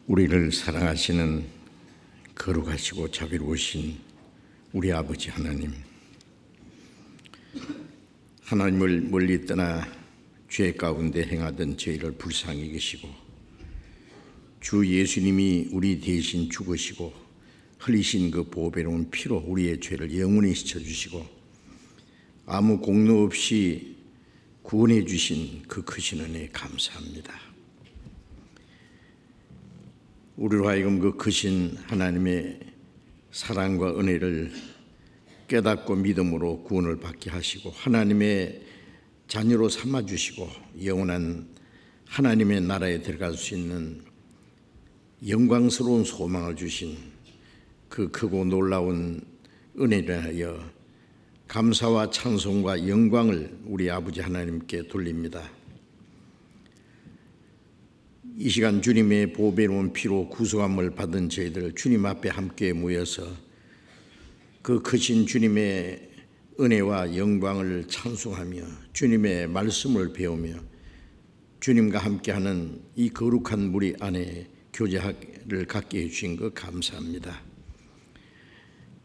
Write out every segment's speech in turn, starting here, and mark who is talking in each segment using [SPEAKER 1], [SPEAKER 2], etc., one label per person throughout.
[SPEAKER 1] 우리를 사랑하시는 거룩하시고 자비로우신 우리 아버지 하나님, 하나님을 멀리 떠나 죄 가운데 행하던 저희를 불쌍히 여기시고 주 예수님이 우리 대신 죽으시고 흘리신 그 보배로운 피로 우리의 죄를 영원히 씻어주시고 아무 공로 없이 구원해 주신 그 크신 은혜에 감사합니다. 우리로 하여금 그 크신 하나님의 사랑과 은혜를 깨닫고 믿음으로 구원을 받게 하시고 하나님의 자녀로 삼아주시고 영원한 하나님의 나라에 들어갈 수 있는 영광스러운 소망을 주신 그 크고 놀라운 은혜를 하여 감사와 찬송과 영광을 우리 아버지 하나님께 돌립니다. 이 시간 주님의 보배로운 피로 구속함을 받은 저희들 주님 앞에 함께 모여서 그 크신 주님의 은혜와 영광을 찬송하며 주님의 말씀을 배우며 주님과 함께하는 이 거룩한 무리 안에 교제를 갖게 해주신 것 감사합니다.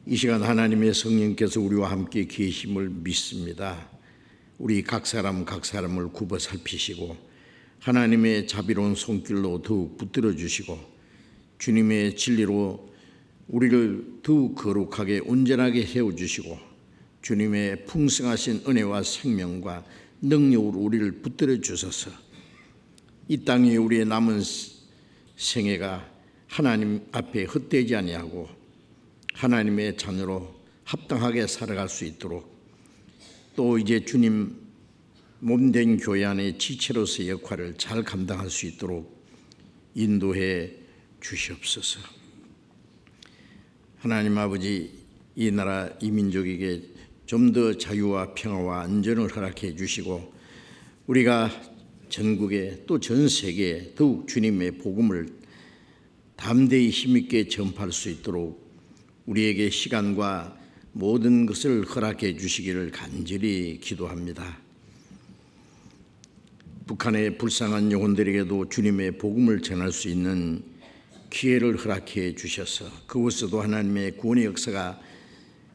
[SPEAKER 1] 이 시간 하나님의 성령께서 우리와 함께 계심을 믿습니다. 우리 각 사람을 굽어 살피시고 하나님의 자비로운 손길로 더욱 붙들어 주시고 주님의 진리로 우리를 더욱 거룩하게 온전하게 해주시고 주님의 풍성하신 은혜와 생명과 능력으로 우리를 붙들어 주셔서 이 땅에 우리의 남은 생애가 하나님 앞에 헛되지 아니하고 하나님의 자녀로 합당하게 살아갈 수 있도록 또 이제 주님 몸된 교회 안의 지체로서의 역할을 잘 감당할 수 있도록 인도해 주시옵소서. 하나님 아버지, 이 나라 이 민족에게 좀 더 자유와 평화와 안전을 허락해 주시고 우리가 전국에 또 전 세계에 더욱 주님의 복음을 담대히 힘있게 전파할 수 있도록 우리에게 시간과 모든 것을 허락해 주시기를 간절히 기도합니다. 북한의 불쌍한 영혼들에게도 주님의 복음을 전할 수 있는 기회를 허락해 주셔서 그곳에도 하나님의 구원의 역사가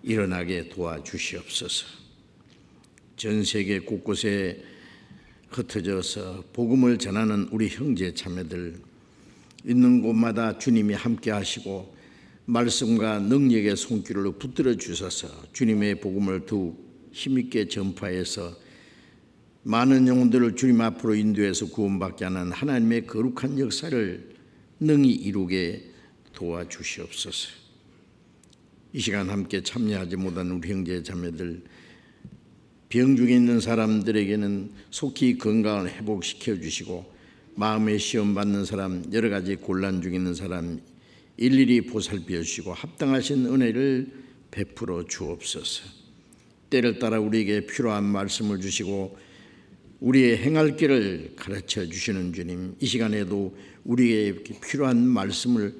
[SPEAKER 1] 일어나게 도와주시옵소서. 전 세계 곳곳에 흩어져서 복음을 전하는 우리 형제 자매들 있는 곳마다 주님이 함께 하시고 말씀과 능력의 손길로 붙들어 주셔서 주님의 복음을 더욱 힘있게 전파해서 많은 영혼들을 주님 앞으로 인도해서 구원받게 하는 하나님의 거룩한 역사를 능히 이루게 도와주시옵소서. 이 시간 함께 참여하지 못한 우리 형제 자매들, 병 중에 있는 사람들에게는 속히 건강을 회복시켜 주시고 마음의 시험 받는 사람, 여러 가지 곤란 중에 있는 사람 일일이 보살펴 주시고 합당하신 은혜를 베풀어 주옵소서. 때를 따라 우리에게 필요한 말씀을 주시고 우리의 행할 길을 가르쳐 주시는 주님, 이 시간에도 우리에게 필요한 말씀을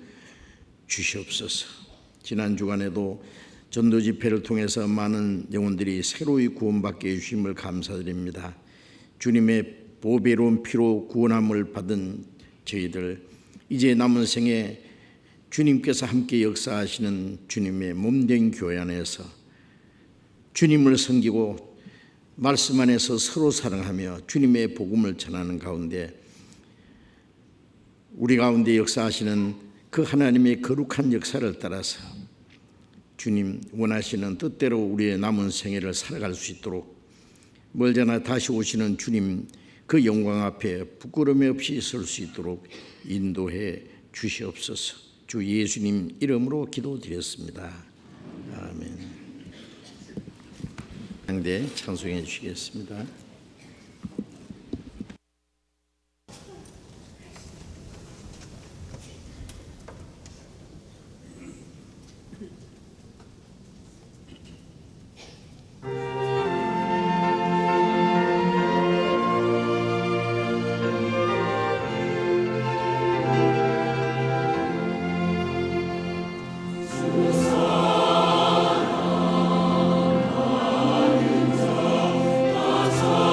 [SPEAKER 1] 주시옵소서. 지난 주간에도 전도 집회를 통해서 많은 영혼들이 새로이 구원받게 해주심을 감사드립니다. 주님의 보배로운 피로 구원함을 받은 저희들, 이제 남은 생에 주님께서 함께 역사하시는 주님의 몸된 교회 안에서 주님을 섬기고 말씀 안에서 서로 사랑하며 주님의 복음을 전하는 가운데 우리 가운데 역사하시는 그 하나님의 거룩한 역사를 따라서 주님 원하시는 뜻대로 우리의 남은 생애를 살아갈 수 있도록 멀잖아 다시 오시는 주님 그 영광 앞에 부끄러움이 없이 설 수 있도록 인도해 주시옵소서. 주 예수님 이름으로 기도드렸습니다. 아멘. 상대 찬송해 주시겠습니다.
[SPEAKER 2] 사랑하는 자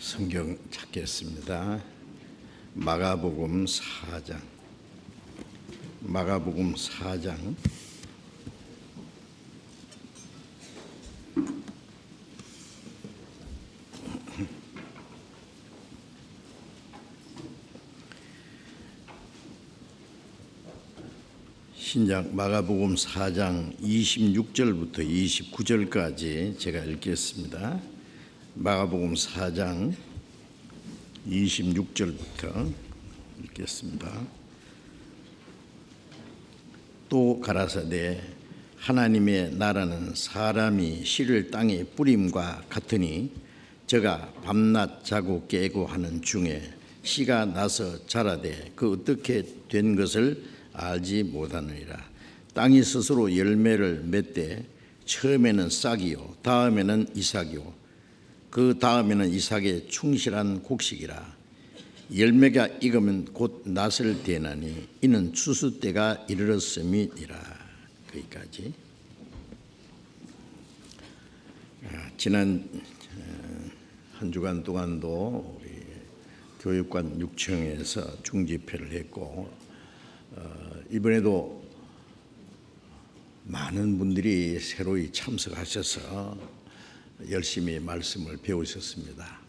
[SPEAKER 1] 성경 찾겠습니다. 마가복음 4장. 마가복음 4장. 신약 마가복음 4장 26절부터 29절까지 제가 읽겠습니다. 마가복음 4장 26절부터 읽겠습니다. 또 가라사대 하나님의 나라는 사람이 씨를 땅에 뿌림과 같으니 저가 밤낮 자고 깨고 하는 중에 씨가 나서 자라되 그 어떻게 된 것을 알지 못하느니라. 땅이 스스로 열매를 맺되 처음에는 싹이요 다음에는 이삭이요 그 다음에는 이삭의 충실한 곡식이라. 열매가 익으면 곧 낫을 대나니 이는 추수 때가 이르렀음이니라. 거기까지. 지난 한 주간 동안도 우리 교육관 6층에서 중집회를 했고 이번에도 많은 분들이 새로이 참석하셔서 열심히 말씀을 배우셨습니다.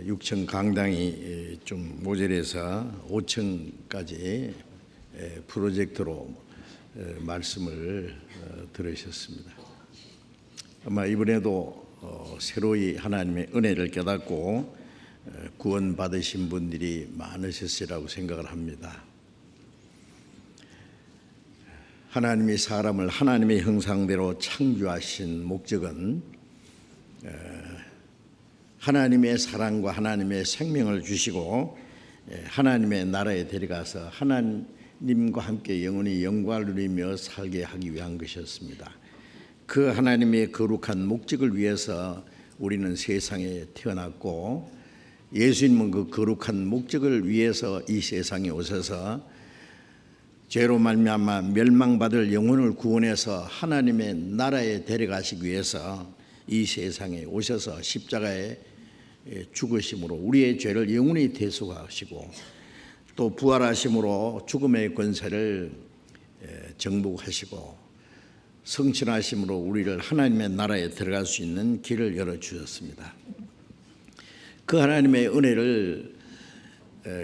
[SPEAKER 1] 6층 강당이 좀 모자라서 5층까지 프로젝터로 말씀을 들으셨습니다. 아마 이번에도 새로이 하나님의 은혜를 깨닫고 구원받으신 분들이 많으셨으리라고 생각을 합니다. 하나님이 사람을 하나님의 형상대로 창조하신 목적은 하나님의 사랑과 하나님의 생명을 주시고 하나님의 나라에 데려가서 하나님과 함께 영원히 영광을 누리며 살게 하기 위한 것이었습니다. 그 하나님의 거룩한 목적을 위해서 우리는 세상에 태어났고 예수님은 그 거룩한 목적을 위해서 이 세상에 오셔서 죄로 말미암아 멸망받을 영혼을 구원해서 하나님의 나라에 데려가시기 위해서 이 세상에 오셔서 십자가에 죽으심으로 우리의 죄를 영원히 대속하시고 또 부활하심으로 죽음의 권세를 정복하시고 성취하심으로 우리를 하나님의 나라에 들어갈 수 있는 길을 열어주셨습니다. 그 하나님의 은혜를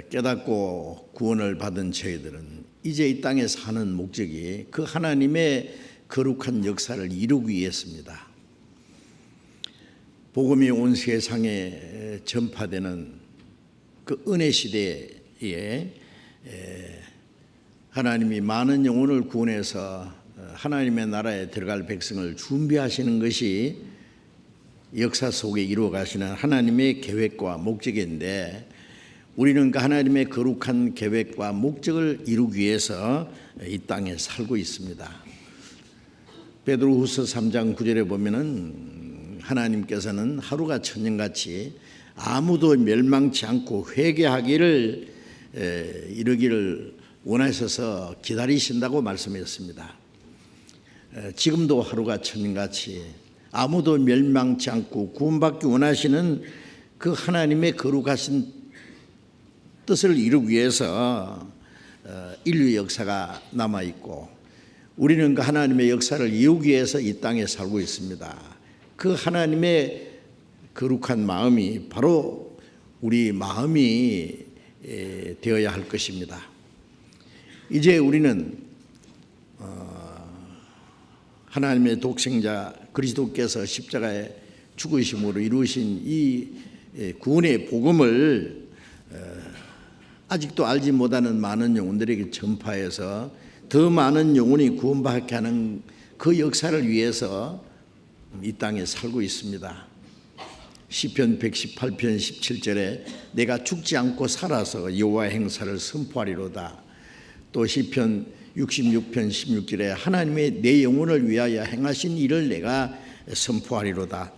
[SPEAKER 1] 깨닫고 구원을 받은 저희들은 이제 이 땅에 사는 목적이 그 하나님의 거룩한 역사를 이루기 위해서입니다. 복음이 온 세상에 전파되는 그 은혜 시대에 하나님이 많은 영혼을 구원해서 하나님의 나라에 들어갈 백성을 준비하시는 것이 역사 속에 이루어 가시는 하나님의 계획과 목적인데 우리는 그 하나님의 거룩한 계획과 목적을 이루기 위해서 이 땅에 살고 있습니다. 베드로후서 3장 9절에 보면은 하나님께서는 하루가 천년같이 아무도 멸망치 않고 회개하기를 이르기를 원하셔서 기다리신다고 말씀했습니다. 지금도 하루가 천년같이 아무도 멸망치 않고 구원받기 원하시는 그 하나님의 거룩하신 뜻을 이루기 위해서 인류 역사가 남아있고 우리는 그 하나님의 역사를 이루기 위해서 이 땅에 살고 있습니다. 그 하나님의 거룩한 마음이 바로 우리 마음이 되어야 할 것입니다. 이제 우리는 하나님의 독생자 그리스도께서 십자가에 죽으심으로 이루신 이 구원의 복음을 아직도 알지 못하는 많은 영혼들에게 전파해서 더 많은 영혼이 구원받게 하는 그 역사를 위해서 이 땅에 살고 있습니다. 시편 118편 17절에 내가 죽지 않고 살아서 여호와의 행사를 선포하리로다. 또 시편 66편 16절에 하나님의 내 영혼을 위하여 행하신 일을 내가 선포하리로다.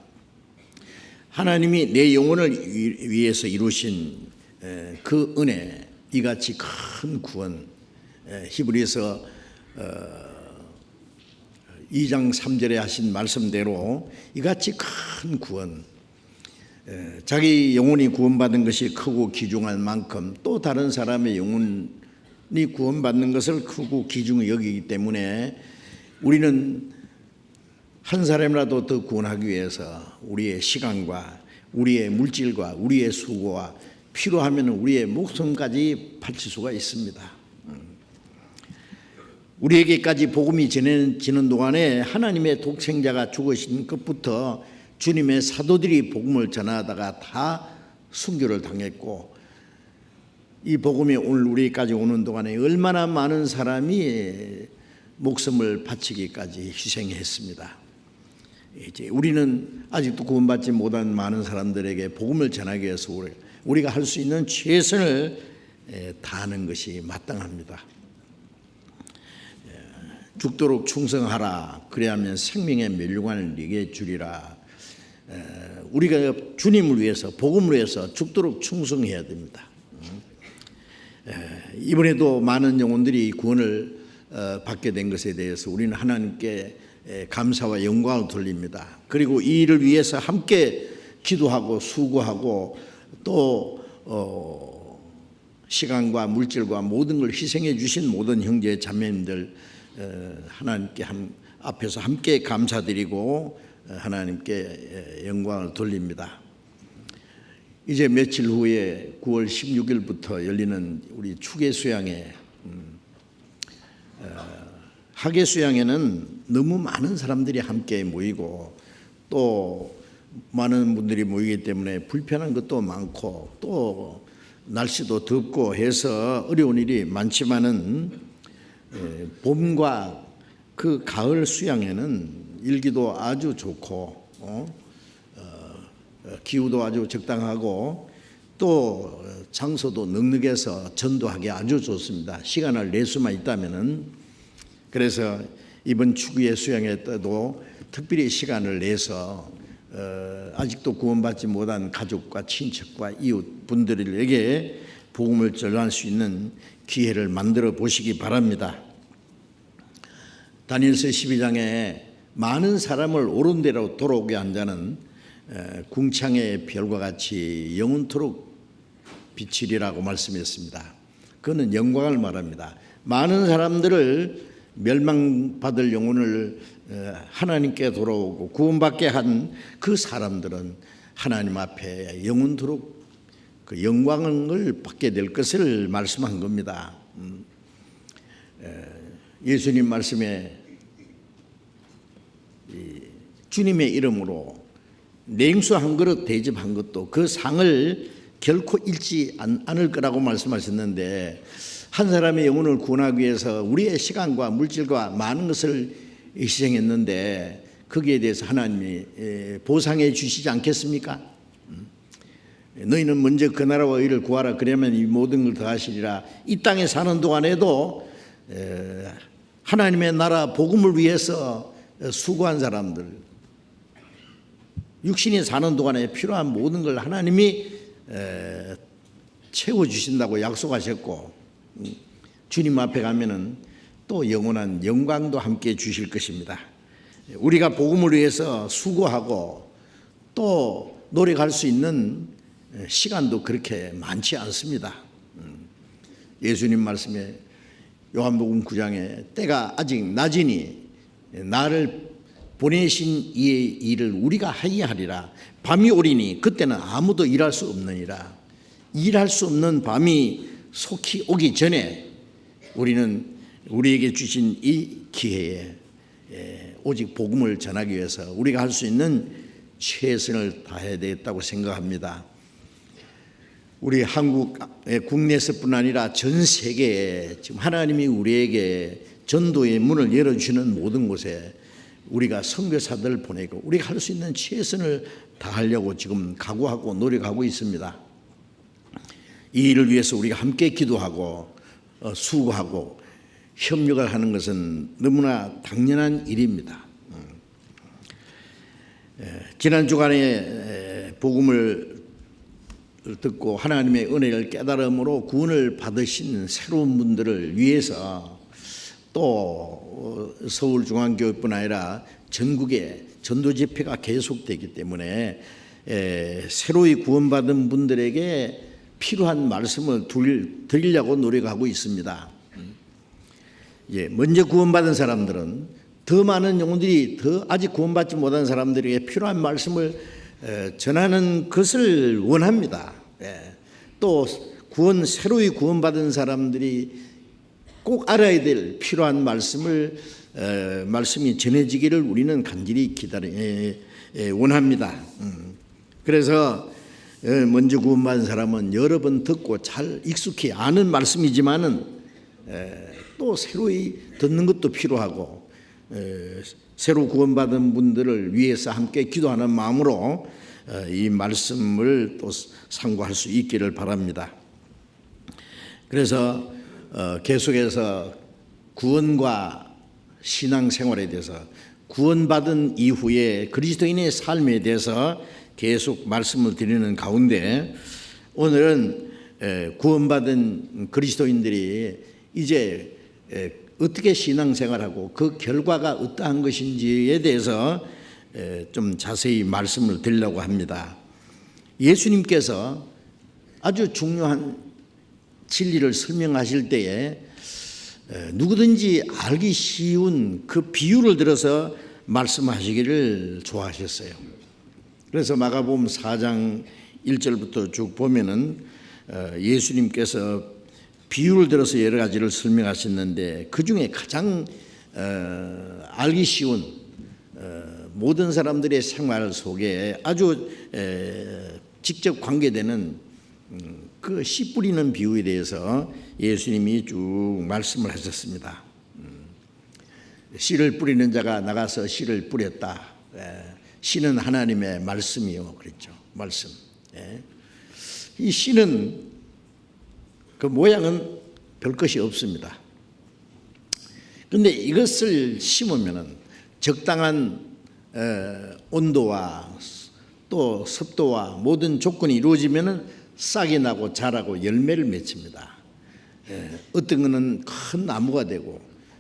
[SPEAKER 1] 하나님이 내 영혼을 위해서 이루신 그 은혜, 이같이 큰 구원, 히브리서 2장 3절에 하신 말씀대로 이같이 큰 구원, 자기 영혼이 구원받은 것이 크고 귀중할 만큼 또 다른 사람의 영혼이 구원받는 것을 크고 귀중히 여기기 때문에 우리는 한 사람이라도 더 구원하기 위해서 우리의 시간과 우리의 물질과 우리의 수고와 필요하면 우리의 목숨까지 바칠 수가 있습니다. 우리에게까지 복음이 전해지는 동안에 하나님의 독생자가 죽으신 것부터 주님의 사도들이 복음을 전하다가 다 순교를 당했고, 이 복음이 오늘 우리까지 오는 동안에 얼마나 많은 사람이 목숨을 바치기까지 희생했습니다. 이제 우리는 아직도 구원받지 못한 많은 사람들에게 복음을 전하기 위해서 우리가 할 수 있는 최선을 다하는 것이 마땅합니다. 죽도록 충성하라. 그래야면 생명의 멸류관을 네게 주리라. 우리가 주님을 위해서, 복음을 위해서 죽도록 충성해야 됩니다. 이번에도 많은 영혼들이 구원을 받게 된 것에 대해서 우리는 하나님께 감사와 영광을 돌립니다. 그리고 이 일을 위해서 함께 기도하고 수고하고 또 시간과 물질과 모든 걸 희생해 주신 모든 형제 자매님들 하나님께 앞에서 함께 감사드리고 하나님께 영광을 돌립니다. 이제 며칠 후에 9월 16일부터 열리는 우리 추계 수양회, 학예 수양회는 너무 많은 사람들이 함께 모이고 또 많은 분들이 모이기 때문에 불편한 것도 많고 또 날씨도 덥고 해서 어려운 일이 많지만은 봄과 그 가을 수양회는 일기도 아주 좋고 기후도 아주 적당하고 또 장소도 넉넉해서 전도하기 아주 좋습니다. 시간을 낼 수만 있다면은. 그래서 이번 추기의 수양회 때도 특별히 시간을 내서 아직도 구원받지 못한 가족과 친척과 이웃 분들에게 복음을 전할 수 있는 기회를 만들어 보시기 바랍니다. 다니엘서 12장에 많은 사람을 옳은 대로 돌아오게 한 자는 궁창의 별과 같이 영원토록 비치리라고 말씀했습니다. 그는 영광을 말합니다. 많은 사람들을 멸망받을 영혼을 하나님께 돌아오고 구원받게 한 그 사람들은 하나님 앞에 영원토록 그 영광을 받게 될 것을 말씀한 겁니다. 예수님 말씀에 주님의 이름으로 냉수 한 그릇 대접한 것도 그 상을 결코 잃지 않을 거라고 말씀하셨는데, 한 사람의 영혼을 구원하기 위해서 우리의 시간과 물질과 많은 것을 희생했는데 거기에 대해서 하나님이 보상해 주시지 않겠습니까? 너희는 먼저 그 나라와 의를 구하라. 그러면 이 모든 걸 더하시리라. 이 땅에 사는 동안에도 하나님의 나라 복음을 위해서 수고한 사람들, 육신이 사는 동안에 필요한 모든 걸 하나님이 채워주신다고 약속하셨고, 주님 앞에 가면은 또 영원한 영광도 함께 주실 것입니다. 우리가 복음을 위해서 수고하고 또 노력할 수 있는 시간도 그렇게 많지 않습니다. 예수님 말씀에 요한복음 9장에 때가 아직 낮으니 나를 보내신 이의 일을 우리가 하여야 하리라. 밤이 오리니 그때는 아무도 일할 수 없느니라. 일할 수 없는 밤이 속히 오기 전에 우리는 우리에게 주신 이 기회에 오직 복음을 전하기 위해서 우리가 할 수 있는 최선을 다해야 되겠다고 생각합니다. 우리 한국의 국내에서뿐 아니라 전 세계에 지금 하나님이 우리에게 전도의 문을 열어주시는 모든 곳에 우리가 선교사들을 보내고 우리가 할 수 있는 최선을 다하려고 지금 각오하고 노력하고 있습니다. 이 일을 위해서 우리가 함께 기도하고 수고하고 협력을 하는 것은 너무나 당연한 일입니다. 지난 주간에 복음을 듣고 하나님의 은혜를 깨달음으로 구원을 받으신 새로운 분들을 위해서 또 서울중앙교회뿐 아니라 전국에 전도 집회가 계속되기 때문에 새로이 구원받은 분들에게 필요한 말씀을 드리려고 노력하고 있습니다. 먼저 구원받은 사람들은 더 많은 영혼들이 더 아직 구원받지 못한 사람들에게 필요한 말씀을 전하는 것을 원합니다. 또 새로이 구원받은 사람들이 꼭 알아야 될 필요한 말씀이 전해지기를 우리는 간절히 원합니다. 그래서 먼저 구원받은 사람은 여러 번 듣고 잘 익숙히 아는 말씀이지만은 또 새로이 듣는 것도 필요하고 새로 구원받은 분들을 위해서 함께 기도하는 마음으로 이 말씀을 또 상고할 수 있기를 바랍니다. 그래서 계속해서 구원과 신앙생활에 대해서 구원받은 이후에 그리스도인의 삶에 대해서 계속 말씀을 드리는 가운데 오늘은 구원받은 그리스도인들이 이제 어떻게 신앙생활하고 그 결과가 어떠한 것인지에 대해서 좀 자세히 말씀을 드리려고 합니다. 예수님께서 아주 중요한 진리를 설명하실 때에 누구든지 알기 쉬운 그 비유를 들어서 말씀하시기를 좋아하셨어요. 그래서 마가복음 4장 1절부터 쭉 보면은 예수님께서 비유를 들어서 여러 가지를 설명하셨는데 그 중에 가장 알기 쉬운 모든 사람들의 생활 속에 아주 직접 관계되는 그 씨 뿌리는 비유에 대해서 예수님이 쭉 말씀을 하셨습니다. 씨를 뿌리는 자가 나가서 씨를 뿌렸다. 씨는 하나님의 말씀이요, 그랬죠. 말씀. 이 씨는 그 모양은 별 것이 없습니다. 그런데 이것을 심으면은 적당한 온도와 또 습도와 모든 조건이 이루어지면은 싹이 나고 자라고 열매를 맺힙니다. 어떤 것은 큰 나무가 되고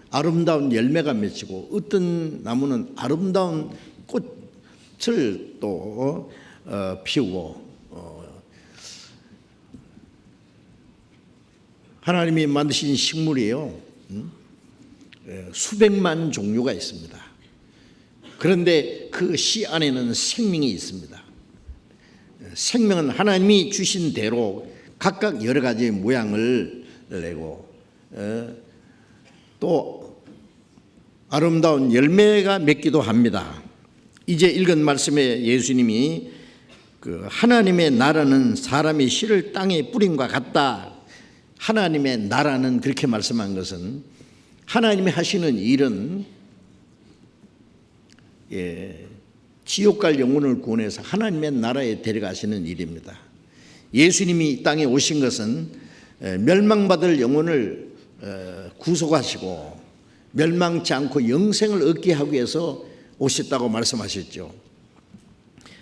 [SPEAKER 1] 아름다운 열매가 맺히고 어떤 나무는 아름다운 꽃을 또 피우고 하나님이 만드신 식물이에요. 수백만 종류가 있습니다. 그런데 그 씨 안에는 생명이 있습니다. 생명은 하나님이 주신 대로 각각 여러 가지 모양을 내고 또 아름다운 열매가 맺기도 합니다. 이제 읽은 말씀에 예수님이 그 하나님의 나라는 사람이 씨를 땅에 뿌림과 같다. 하나님의 나라는 그렇게 말씀한 것은 하나님이 하시는 일은 지옥 갈 영혼을 구원해서 하나님의 나라에 데려가시는 일입니다. 예수님이 이 땅에 오신 것은 멸망받을 영혼을 구속하시고 멸망치 않고 영생을 얻게 하기 위해서 오셨다고 말씀하셨죠.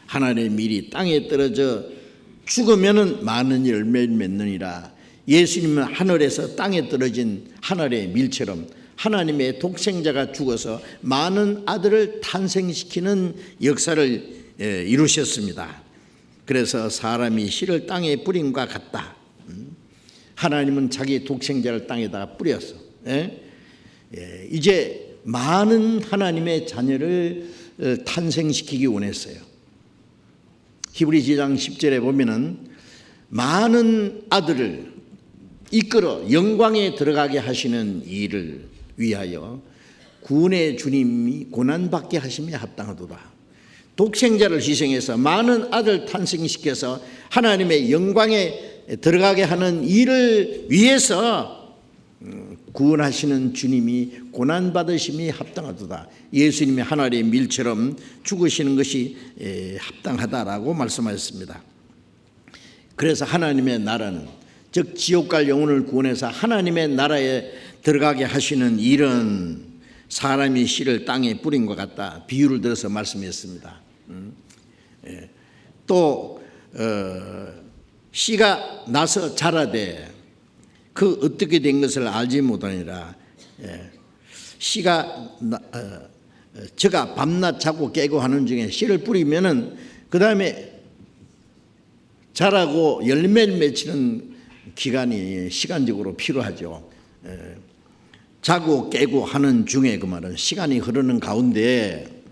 [SPEAKER 1] 하나님의 밀이 땅에 떨어져 죽으면 많은 열매를 맺느니라. 예수님은 하늘에서 땅에 떨어진 하늘의 밀처럼 하나님의 독생자가 죽어서 많은 아들을 탄생시키는 역사를 이루셨습니다. 그래서 사람이 씨를 땅에 뿌림과 같다. 하나님은 자기 독생자를 땅에다가 뿌렸어. 이제 많은 하나님의 자녀를 탄생시키기 원했어요. 히브리서 10절에 보면은 많은 아들을 이끌어 영광에 들어가게 하시는 일을 위하여 구원의 주님이 고난받게 하심에 합당하도다. 독생자를 희생해서 많은 아들 탄생시켜서 하나님의 영광에 들어가게 하는 일을 위해서 구원하시는 주님이 고난받으심이 합당하도다. 예수님이 하나님의 밀처럼 죽으시는 것이 합당하다라고 말씀하셨습니다. 그래서 하나님의 나라는 즉 지옥 갈 영혼을 구원해서 하나님의 나라에 들어가게 하시는 일은 사람이 씨를 땅에 뿌린 것 같다. 비유를 들어서 말씀했습니다. 또 씨가 나서 자라되 그 어떻게 된 것을 알지 못하니라. 씨가 저가 밤낮 자고 깨고 하는 중에 씨를 뿌리면은 그 다음에 자라고 열매를 맺히는 기간이 시간적으로 필요하죠. 자고 깨고 하는 중에 그 말은 시간이 흐르는 가운데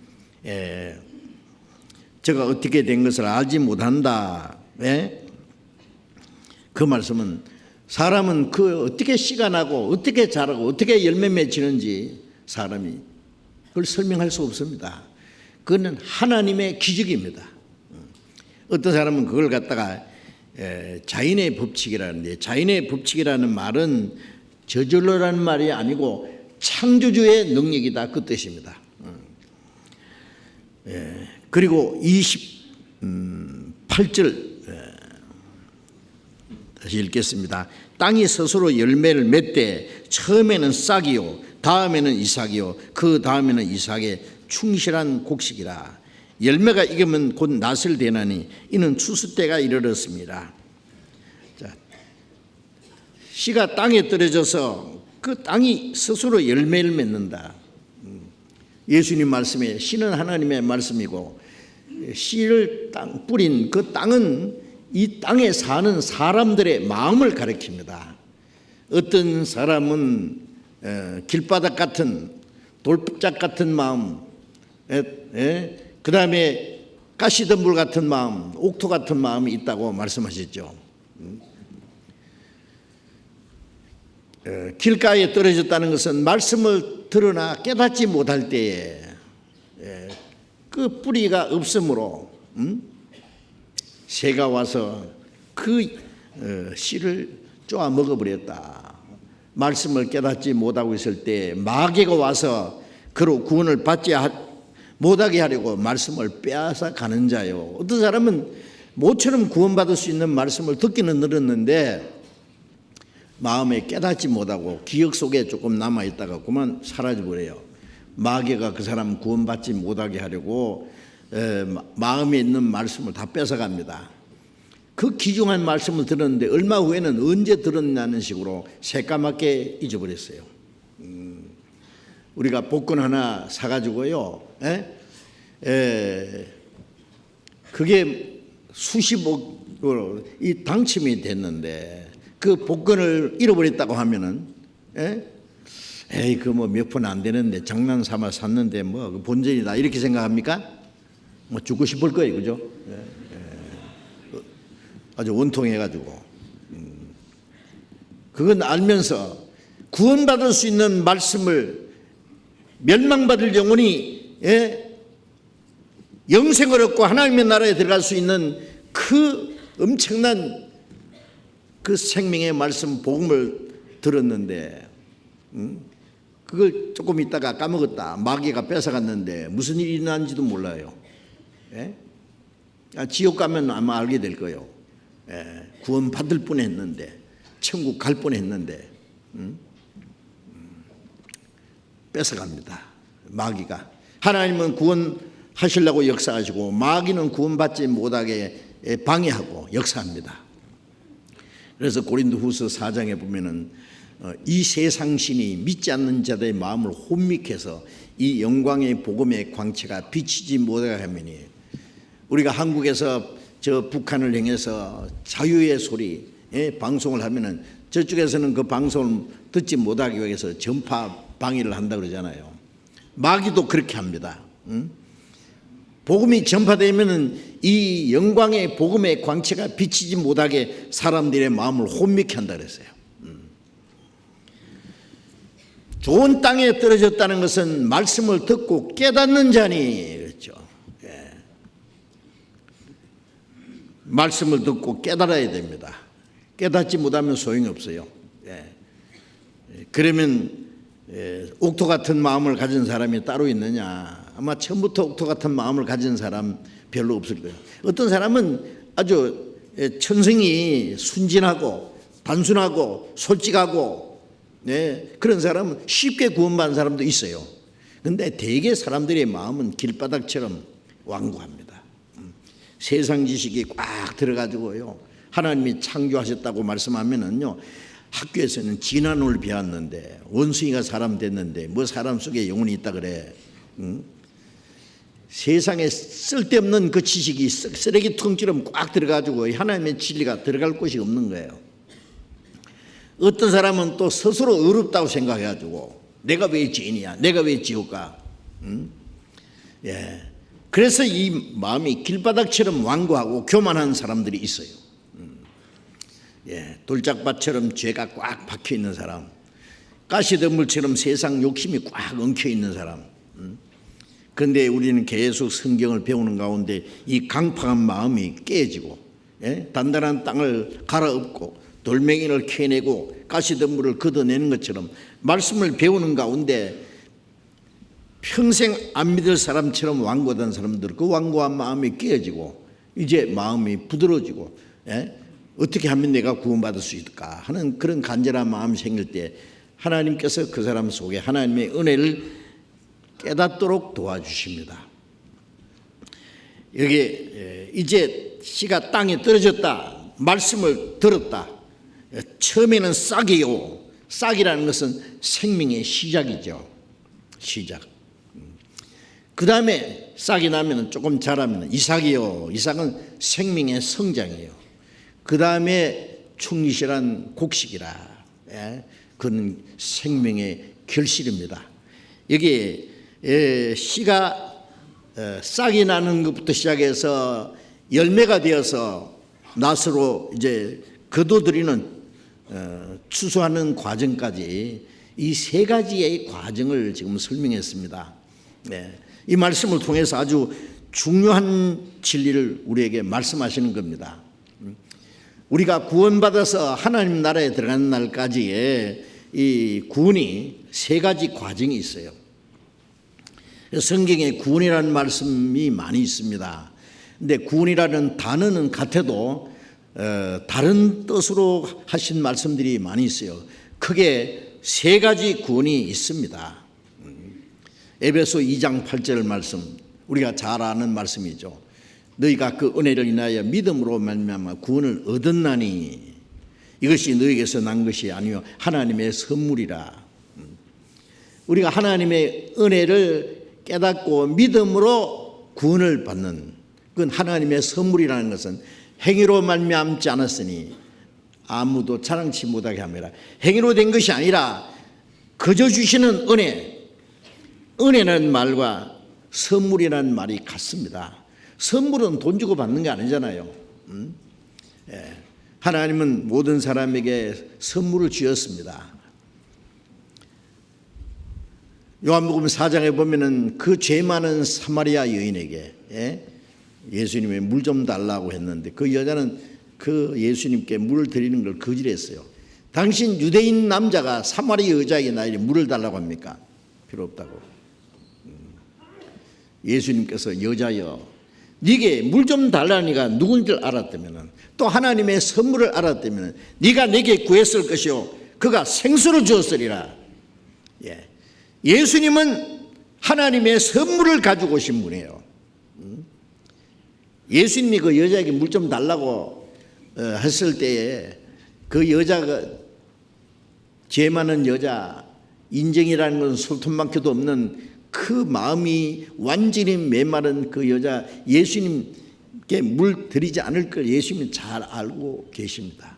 [SPEAKER 1] 제가 어떻게 된 것을 알지 못한다. 그 말씀은 사람은 그 어떻게 시간하고 어떻게 자라고 어떻게 열매 맺히는지 사람이 그걸 설명할 수 없습니다. 그거는 하나님의 기적입니다. 어떤 사람은 그걸 갖다가 자연의 법칙이라는데, 자연의 법칙이라는 말은 저절로라는 말이 아니고 창조주의 능력이다, 그 뜻입니다. 그리고 28절 다시 읽겠습니다. 땅이 스스로 열매를 맺되 처음에는 싹이요 다음에는 이삭이요 그 다음에는 이삭의 충실한 곡식이라. 열매가 익으면 곧 낫을 되나니 이는 추수 때가 이르렀습니다. 자, 씨가 땅에 떨어져서 그 땅이 스스로 열매를 맺는다. 예수님 말씀에 씨는 하나님의 말씀이고 씨를 뿌린 그 땅은 이 땅에 사는 사람들의 마음을 가리킵니다. 어떤 사람은 길바닥 같은 돌짝 같은 마음, 그 다음에 가시덤불 같은 마음, 옥토 같은 마음이 있다고 말씀하셨죠. 길가에 떨어졌다는 것은 말씀을 들으나 깨닫지 못할 때에 그 뿌리가 없으므로 새가 와서 그 씨를 쪼아 먹어버렸다. 말씀을 깨닫지 못하고 있을 때 마귀가 와서 그로 구원을 받지 못하게 하려고 말씀을 빼앗아 가는 자요. 어떤 사람은 모처럼 구원받을 수 있는 말씀을 듣기는 들었는데 마음에 깨닫지 못하고 기억 속에 조금 남아있다가 그만 사라져버려요. 마귀가 그 사람 구원받지 못하게 하려고 마음에 있는 말씀을 다 뺏어갑니다. 그 귀중한 말씀을 들었는데 얼마 후에는 언제 들었냐는 식으로 새까맣게 잊어버렸어요. 우리가 복권 하나 사가지고요, 그게 수십억으로 이 당첨이 됐는데 그 복권을 잃어버렸다고 하면은, 에이, 그 뭐 몇 푼 안 되는데 장난 삼아 샀는데 뭐 본전이다 이렇게 생각합니까? 뭐 죽고 싶을 거예요, 그죠? 아주 원통해가지고. 그건 알면서 구원받을 수 있는 말씀을 멸망받을 영혼이 영생을 얻고 하나님의 나라에 들어갈 수 있는 그 엄청난 그 생명의 말씀 복음을 들었는데 그걸 조금 있다가 까먹었다. 마귀가 뺏어갔는데 무슨 일이 일어난지도 몰라요. 지옥 가면 아마 알게 될 거예요. 구원 받을 뻔했는데 천국 갈 뻔했는데 뺏어갑니다. 마귀가. 하나님은 구원하시려고 역사하시고 마귀는 구원받지 못하게 방해하고 역사합니다. 그래서 고린도후서 4장에 보면은 이 세상 신이 믿지 않는 자들의 마음을 혼미케서 이 영광의 복음의 광채가 비치지 못하게 하매니, 우리가 한국에서 저 북한을 향해서 자유의 소리 방송을 하면은 저쪽에서는 그 방송을 듣지 못하기 위해서 전파 방해를 한다 그러잖아요. 마귀도 그렇게 합니다. 복음이 전파되면은 이 영광의 복음의 광채가 비치지 못하게 사람들의 마음을 혼미케 한다 그랬어요. 좋은 땅에 떨어졌다는 것은 말씀을 듣고 깨닫는 자니 그렇죠. 말씀을 듣고 깨달아야 됩니다. 깨닫지 못하면 소용이 없어요. 그러면 옥토 같은 마음을 가진 사람이 따로 있느냐? 아마 처음부터 옥토 같은 마음을 가진 사람 별로 없을 거예요. 어떤 사람은 아주 천성이 순진하고 단순하고 솔직하고 그런 사람은 쉽게 구원받는 사람도 있어요. 그런데 대개 사람들의 마음은 길바닥처럼 완고합니다. 세상 지식이 꽉 들어가지고요, 하나님이 창조하셨다고 말씀하면은요, 학교에서는 진화론을 배웠는데 원숭이가 사람 됐는데 뭐 사람 속에 영혼이 있다 그래. 세상에 쓸데없는 그 지식이 쓰레기통처럼 꽉 들어가지고 하나님의 진리가 들어갈 곳이 없는 거예요. 어떤 사람은 또 스스로 어렵다고 생각해가지고 내가 왜 죄인이야? 내가 왜 지옥 가? 예. 그래서 이 마음이 길바닥처럼 완고하고 교만한 사람들이 있어요. 예. 돌짝밭처럼 죄가 꽉 박혀 있는 사람, 가시덤불처럼 세상 욕심이 꽉 엉켜 있는 사람. 그런데 우리는 계속 성경을 배우는 가운데 이 강팍한 마음이 깨지고, 예? 단단한 땅을 갈아엎고 돌멩이를 캐내고 가시덤불을 걷어내는 것처럼 말씀을 배우는 가운데 평생 안 믿을 사람처럼 완고하던 사람들, 그 완고한 마음이 깨어지고 이제 마음이 부드러워지고, 예? 어떻게 하면 내가 구원받을 수 있을까 하는 그런 간절한 마음이 생길 때 하나님께서 그 사람 속에 하나님의 은혜를 깨닫도록 도와주십니다. 여기 이제 씨가 땅에 떨어졌다, 말씀을 들었다. 처음에는 싹이요. 싹이라는 것은 생명의 시작이죠. 시작. 그 다음에 싹이 나면 조금 자라면 이삭이요. 이삭은 생명의 성장이에요. 그 다음에 충리시란 곡식이라. 그건 생명의 결실입니다. 여기 씨가 싹이 나는 것부터 시작해서 열매가 되어서 낫으로 이제 거둬들이는 추수하는 과정까지 이 세 가지의 과정을 지금 설명했습니다. 이 말씀을 통해서 아주 중요한 진리를 우리에게 말씀하시는 겁니다. 우리가 구원받아서 하나님 나라에 들어가는 날까지의 이 구원이 세 가지 과정이 있어요. 성경에 구원이라는 말씀이 많이 있습니다. 근데 구원이라는 단어는 같아도 다른 뜻으로 하신 말씀들이 많이 있어요. 크게 세 가지 구원이 있습니다. 에베소 2장 8절 말씀, 우리가 잘 아는 말씀이죠. 너희가 그 은혜를 인하여 믿음으로 말미암아 구원을 얻었나니 이것이 너희에게서 난 것이 아니요 하나님의 선물이라. 우리가 하나님의 은혜를 깨닫고 믿음으로 구원을 받는, 그건 하나님의 선물이라는 것은 행위로 말미암지 않았으니 아무도 자랑치 못하게 합니다. 행위로 된 것이 아니라 그저 주시는 은혜. 은혜라는 말과 선물이라는 말이 같습니다. 선물은 돈 주고 받는 게 아니잖아요. 하나님은 모든 사람에게 선물을 주었습니다. 요한복음 4장에 보면은 그 죄 많은 사마리아 여인에게 예수님이 물 좀 달라고 했는데 그 여자는 그 예수님께 물을 드리는 걸 거절했어요. 당신 유대인 남자가 사마리아 여자에게 나에게 물을 달라고 합니까? 필요 없다고. 예수님께서 여자여, 네게 물 좀 달라니가 누군지 알았다면, 또 하나님의 선물을 알았다면 네가 내게 구했을 것이요 그가 생수를 주었으리라. 예수님은 하나님의 선물을 가지고 오신 분이에요. 예수님이 그 여자에게 물 좀 달라고 했을 때에 그 여자가 죄 많은 여자, 인정이라는 것은 술통만켜도 없는 그 마음이 완전히 메마른 그 여자, 예수님께 물 드리지 않을 걸 예수님은 잘 알고 계십니다.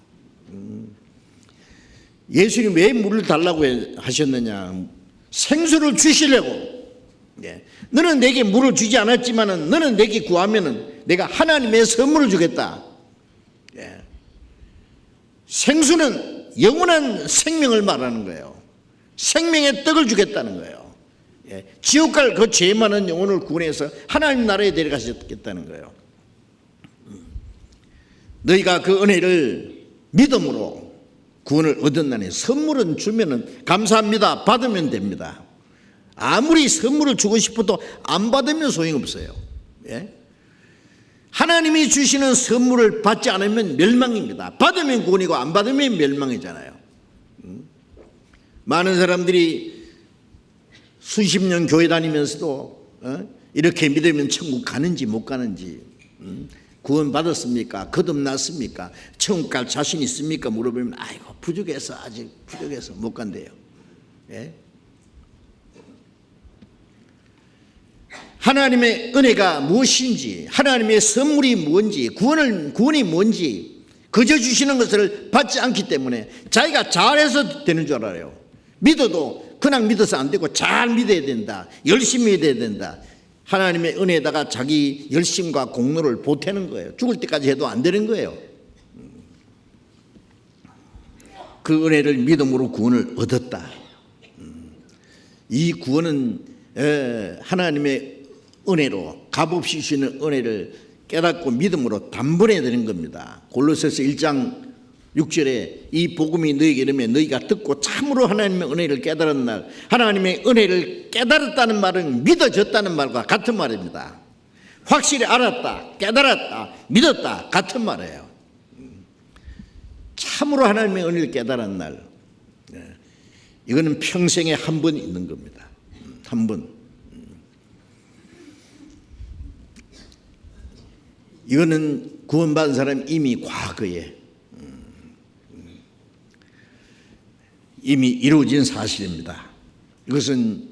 [SPEAKER 1] 예수님 왜 물을 달라고 하셨느냐? 생수를 주시려고. 너는 내게 물을 주지 않았지만 너는 내게 구하면 내가 하나님의 선물을 주겠다. 생수는 영원한 생명을 말하는 거예요. 생명의 떡을 주겠다는 거예요. 지옥 갈 그 죄 많은 영혼을 구원해서 하나님 나라에 데려가셨겠다는 거예요. 너희가 그 은혜를 믿음으로 구원을 얻었나니, 선물은 주면은 감사합니다. 받으면 됩니다. 아무리 선물을 주고 싶어도 안 받으면 소용없어요. 하나님이 주시는 선물을 받지 않으면 멸망입니다. 받으면 구원이고 안 받으면 멸망이잖아요. 많은 사람들이 수십 년 교회 다니면서도 이렇게 믿으면 천국 가는지 못 가는지, 구원 받았습니까? 거듭났습니까? 천국 갈 자신 있습니까? 물어보면 아이고 부족해서, 아직 부족해서 못 간대요. 하나님의 은혜가 무엇인지, 하나님의 선물이 뭔지, 구원이 뭔지 그저 주시는 것을 받지 않기 때문에 자기가 잘해서 되는 줄 알아요. 믿어도 그냥 믿어서 안 되고 잘 믿어야 된다, 열심히 믿어야 된다. 하나님의 은혜에다가 자기 열심과 공로를 보태는 거예요. 죽을 때까지 해도 안 되는 거예요. 그 은혜를 믿음으로 구원을 얻었다. 이 구원은 하나님의 은혜로, 값없이 주시는 은혜를 깨닫고 믿음으로 단번에 되는 겁니다. 골로새서 1장 6절에 이 복음이 너희에게 이르면 너희가 듣고 참으로 하나님의 은혜를 깨달은 날, 하나님의 은혜를 깨달았다는 말은 믿어졌다는 말과 같은 말입니다. 확실히 알았다, 깨달았다, 믿었다 같은 말이에요. 참으로 하나님의 은혜를 깨달은 날, 이거는 평생에 한 번 있는 겁니다. 한 번. 이거는 구원받은 사람이 이미 과거에 이미 이루어진 사실입니다. 이것은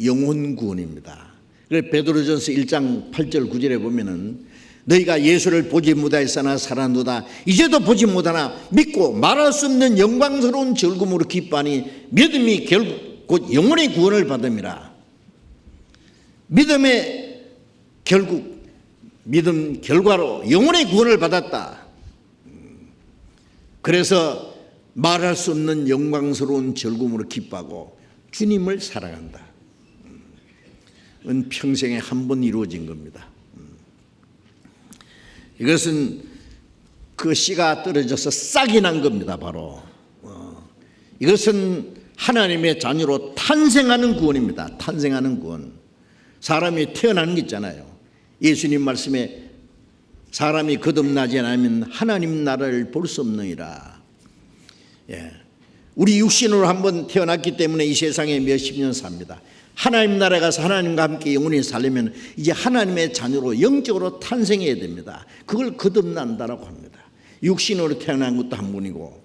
[SPEAKER 1] 영혼 구원입니다. 그래서 베드로전서 1장 8절 9절에 보면은 너희가 예수를 보지 못하였으나 살았노라. 이제도 보지 못하나 믿고 말할 수 없는 영광스러운 즐거움으로 기뻐하니 믿음이 결국 곧 영혼의 구원을 받음이라. 믿음의 결국, 믿음 결과로 영혼의 구원을 받았다. 그래서 말할 수 없는 영광스러운 즐거움으로 기뻐하고 주님을 사랑한다. 평생에 한 번 이루어진 겁니다. 이것은 그 씨가 떨어져서 싹이 난 겁니다. 바로 이것은 하나님의 자녀로 탄생하는 구원입니다. 탄생하는 구원. 사람이 태어나는 게 있잖아요. 예수님 말씀에 사람이 거듭나지 않으면 하나님 나라를 볼 수 없느니라. 우리 육신으로 한번 태어났기 때문에 이 세상에 몇십 년 삽니다. 하나님 나라에 가서 하나님과 함께 영원히 살려면 이제 하나님의 자녀로 영적으로 탄생해야 됩니다. 그걸 거듭난다라고 합니다. 육신으로 태어난 것도 한 번이고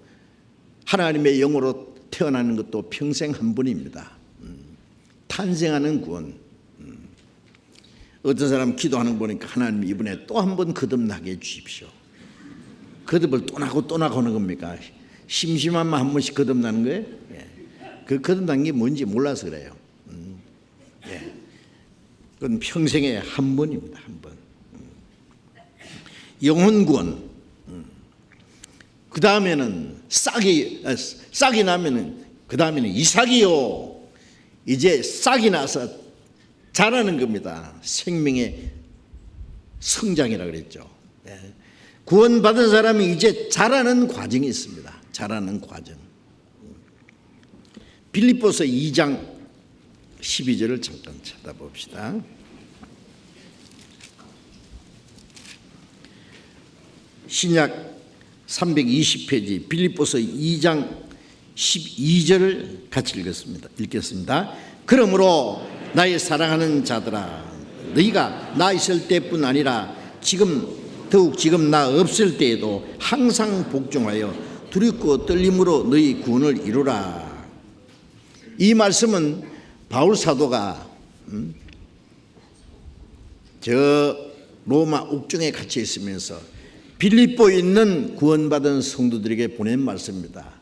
[SPEAKER 1] 하나님의 영으로 태어나는 것도 평생 한 번입니다. 탄생하는 구원. 어떤 사람 기도하는 거 보니까 하나님 이번에 또 한 번 거듭나게 해주십시오. 거듭을 또 나고 또 나고 하는 겁니까? 심심하면 한 번씩 거듭나는 거예요? 그 거듭난 게 뭔지 몰라서 그래요. 그건 평생에 한 번입니다. 한 번. 영혼 구원. 그 다음에는 싹이 나면은 그 다음에는 이삭이요. 이제 싹이 나서 자라는 겁니다. 생명의 성장이라 그랬죠. 구원받은 사람이 이제 자라는 과정이 있습니다. 자라는 과정. 빌립보서 2장 12절을 잠깐 찾아봅시다. 신약 320페이지 빌립보서 2장 12절을 같이 읽겠습니다. 그러므로 나의 사랑하는 자들아, 너희가 나 있을 때뿐 아니라 더욱 지금 나 없을 때에도 항상 복종하여 두렵고 떨림으로 너희 구원을 이루라. 이 말씀은 바울 사도가 저 로마 옥중에 갇혀 있으면서 빌립보에 있는 구원받은 성도들에게 보낸 말씀입니다.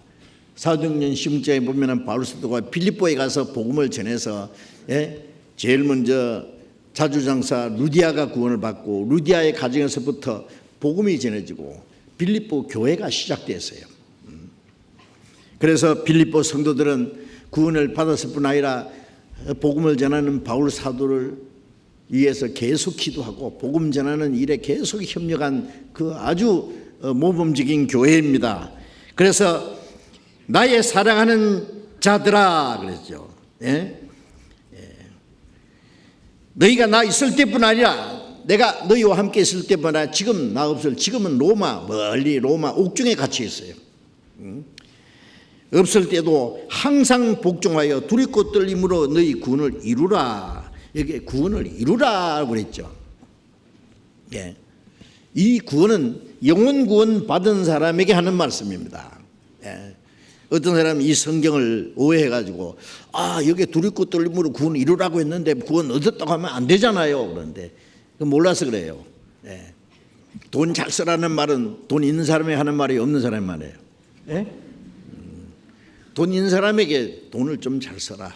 [SPEAKER 1] 사도행전 16장에 보면 바울 사도가 빌립보에 가서 복음을 전해서 제일 먼저 자주장사 루디아가 구원을 받고 루디아의 가정에서부터 복음이 전해지고 빌립보 교회가 시작됐어요. 그래서 빌립보 성도들은 구원을 받았을 뿐 아니라 복음을 전하는 바울 사도를 위해서 계속 기도하고 복음 전하는 일에 계속 협력한 그 아주 모범적인 교회입니다. 그래서 나의 사랑하는 자들아 그랬죠. 너희가 나 있을 때뿐 아니라 내가 너희와 함께 있을 때뿐 아니라 지금 나 없을, 지금은 멀리 로마 옥중에 갇혀 있어요. 없을 때도 항상 복종하여 두렵고 떨림으로 너희 구원을 이루라. 여기 구원을 이루라고 그랬죠. 이 구원은 영혼 구원 받은 사람에게 하는 말씀입니다. 어떤 사람이 이 성경을 오해해가지고 여기 두렵고 떨림으로 구원 이루라고 했는데 구원 얻었다고 하면 안 되잖아요. 그런데 몰라서 그래요. 예. 돈 잘 쓰라는 말은 돈 있는 사람이 하는 말이 없는 사람이 말이에요. 예? 돈 있는 사람에게 돈을 좀 잘 써라.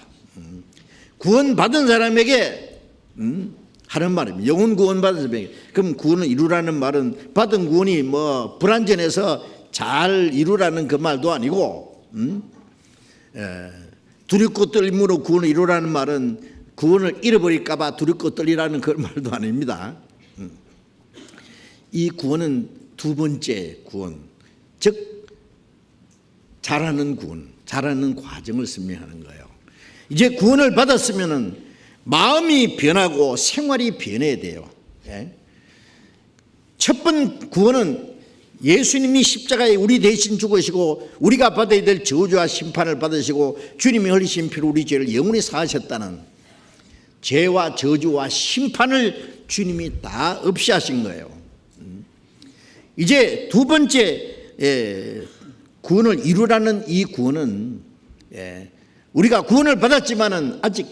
[SPEAKER 1] 구원 받은 사람에게 하는 말입니다. 영혼 구원 받은 사람에게. 그럼 구원을 이루라는 말은 받은 구원이 뭐 불완전해서 잘 이루라는 그 말도 아니고, 두렵고 떨림으로 구원을 이루라는 말은 구원을 잃어버릴까봐 두렵고 떨리라는 그 말도 아닙니다. 이 구원은 두 번째 구원, 즉 잘하는 구원, 잘하는 과정을 설명하는 거예요. 이제 구원을 받았으면은 마음이 변하고 생활이 변해야 돼요. 첫 번 구원은 예수님이 십자가에 우리 대신 죽으시고 우리가 받아야 될 저주와 심판을 받으시고 주님이 흘리신 피로 우리 죄를 영원히 사하셨다는 죄와 저주와 심판을 주님이 다 없이 하신 거예요. 이제 두 번째 구원을 이루라는 이 구원은 우리가 구원을 받았지만은 아직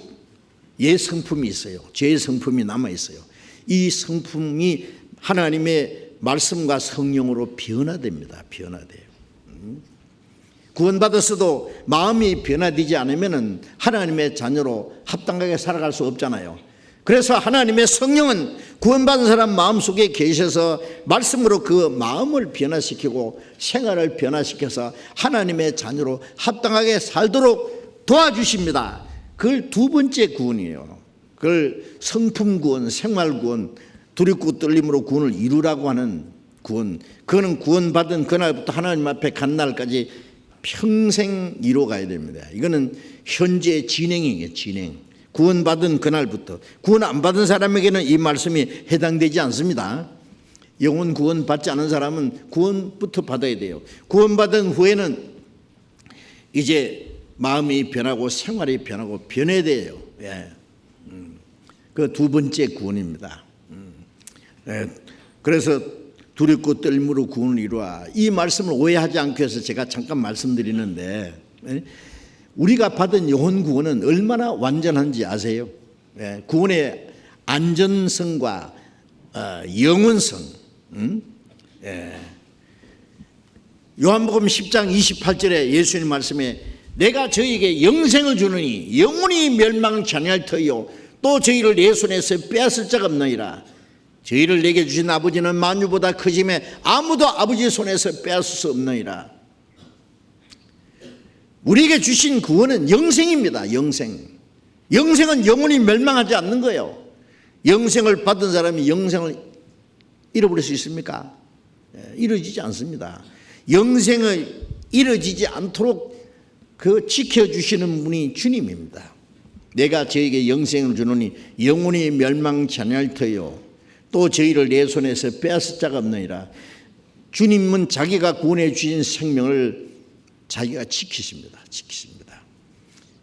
[SPEAKER 1] 옛 성품이 있어요. 죄의 성품이 남아 있어요. 이 성품이 하나님의 말씀과 성령으로 변화됩니다. 변화돼요. 구원받았어도 마음이 변화되지 않으면 하나님의 자녀로 합당하게 살아갈 수 없잖아요. 그래서 하나님의 성령은 구원받은 사람 마음속에 계셔서 말씀으로 그 마음을 변화시키고 생활을 변화시켜서 하나님의 자녀로 합당하게 살도록 도와주십니다. 그걸 두 번째 구원이에요. 그걸 성품 구원, 생활 구원, 두렵고 떨림으로 구원을 이루라고 하는 구원. 그거는 구원받은 그날부터 하나님 앞에 간 날까지 평생 이루어가야 됩니다. 이거는 현재 진행이에요. 진행. 구원받은 그날부터. 구원 안 받은 사람에게는 이 말씀이 해당되지 않습니다. 영혼 구원 받지 않은 사람은 구원부터 받아야 돼요. 구원받은 후에는 이제 마음이 변하고 생활이 변하고 변해야 돼요. 그 두 번째 구원입니다. 그래서 두렵고 떨림으로 구원을 이루어. 이 말씀을 오해하지 않기 위해서 제가 잠깐 말씀드리는데, 우리가 받은 영혼 구원은 얼마나 완전한지 아세요? 구원의 안전성과 영원성. 요한복음 10장 28절에 예수님 말씀에 내가 저희에게 영생을 주느니 영원히 멸망치 아니할 터이요 또 저희를 내 손에서 빼앗을 자가 없느니라. 저희를 내게 주신 아버지는 만유보다 크심에 아무도 아버지 손에서 빼앗을 수 없느니라. 우리에게 주신 구원은 영생입니다. 영생. 영생은 영원히 멸망하지 않는 거예요. 영생을 받은 사람이 영생을 잃어버릴 수 있습니까? 이루어지지 않습니다. 영생을 이루어지지 않도록 그 지켜주시는 분이 주님입니다. 내가 저에게 영생을 주노니 영원히 멸망치 아니할 터요 또 저희를 내 손에서 빼앗을 자가 없느니라. 주님은 자기가 구원해 주신 생명을 자기가 지키십니다. 지키십니다.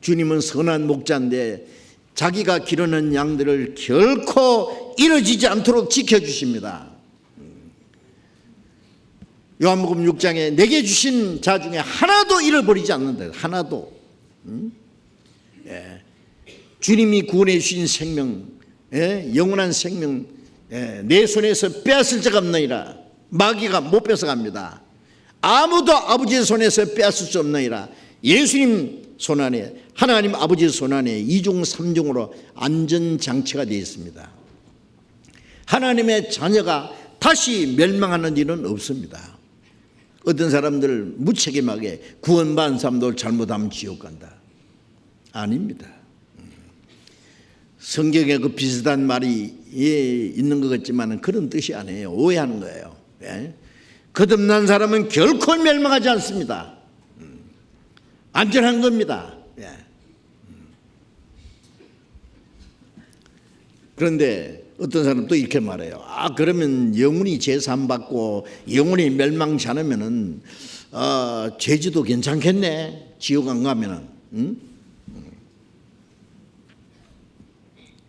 [SPEAKER 1] 주님은 선한 목자인데 자기가 기르는 양들을 결코 잃어지지 않도록 지켜주십니다. 요한복음 6장에 내게 주신 자 중에 하나도 잃어버리지 않는다. 하나도. 주님이 구원해 주신 생명, 영원한 생명, 내 손에서 빼앗을 자가 없느니라. 마귀가 못 뺏어갑니다. 아무도 아버지의 손에서 빼앗을 수 없느니라. 예수님 손 안에, 하나님 아버지의 손 안에 2중 3중으로 안전장치가 되어 있습니다. 하나님의 자녀가 다시 멸망하는 일은 없습니다. 어떤 사람들 무책임하게 구원받은 사람들 잘못하면 지옥 간다. 아닙니다. 성경에 그 비슷한 말이 있는 것 같지만 그런 뜻이 아니에요. 오해하는 거예요. 거듭난 사람은 결코 멸망하지 않습니다. 안전한 겁니다. 그런데 어떤 사람은 또 이렇게 말해요. 그러면 영원히 제사함 받고 영원히 멸망치 않으면은 죄지도 괜찮겠네. 지옥 안 가면은.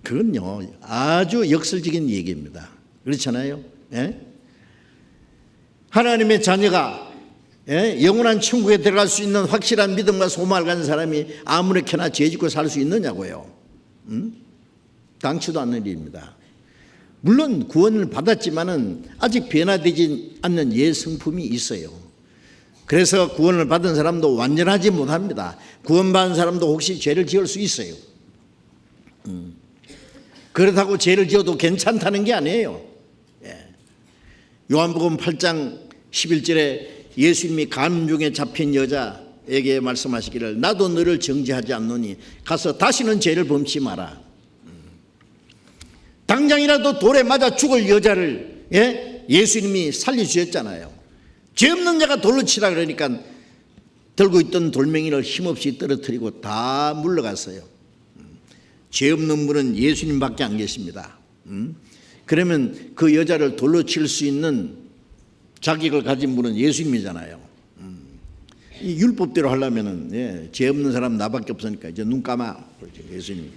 [SPEAKER 1] 그건요 아주 역설적인 얘기입니다. 그렇잖아요. 하나님의 자녀가 영원한 천국에 들어갈 수 있는 확실한 믿음과 소망을 가진 사람이 아무렇게나 죄 짓고 살 수 있느냐고요. 당치도 않는 일입니다. 물론 구원을 받았지만은 아직 변화되지 않는 예성품이 있어요. 그래서 구원을 받은 사람도 완전하지 못합니다. 구원받은 사람도 혹시 죄를 지을 수 있어요. 그렇다고 죄를 지어도 괜찮다는 게 아니에요. 요한복음 8장 11절에 예수님이 간음 중에 잡힌 여자에게 말씀하시기를 나도 너를 정죄하지 않노니 가서 다시는 죄를 범치 마라. 당장이라도 돌에 맞아 죽을 여자를 예수님이 살려주셨잖아요. 죄 없는 자가 돌로 치라 그러니까 들고 있던 돌멩이를 힘없이 떨어뜨리고 다 물러갔어요. 죄 없는 분은 예수님밖에 안 계십니다. 그러면 그 여자를 돌로 칠 수 있는 자격을 가진 분은 예수님이잖아요. 이 율법대로 하려면은 죄 없는 사람 나밖에 없으니까 이제 눈 감아. 예수님.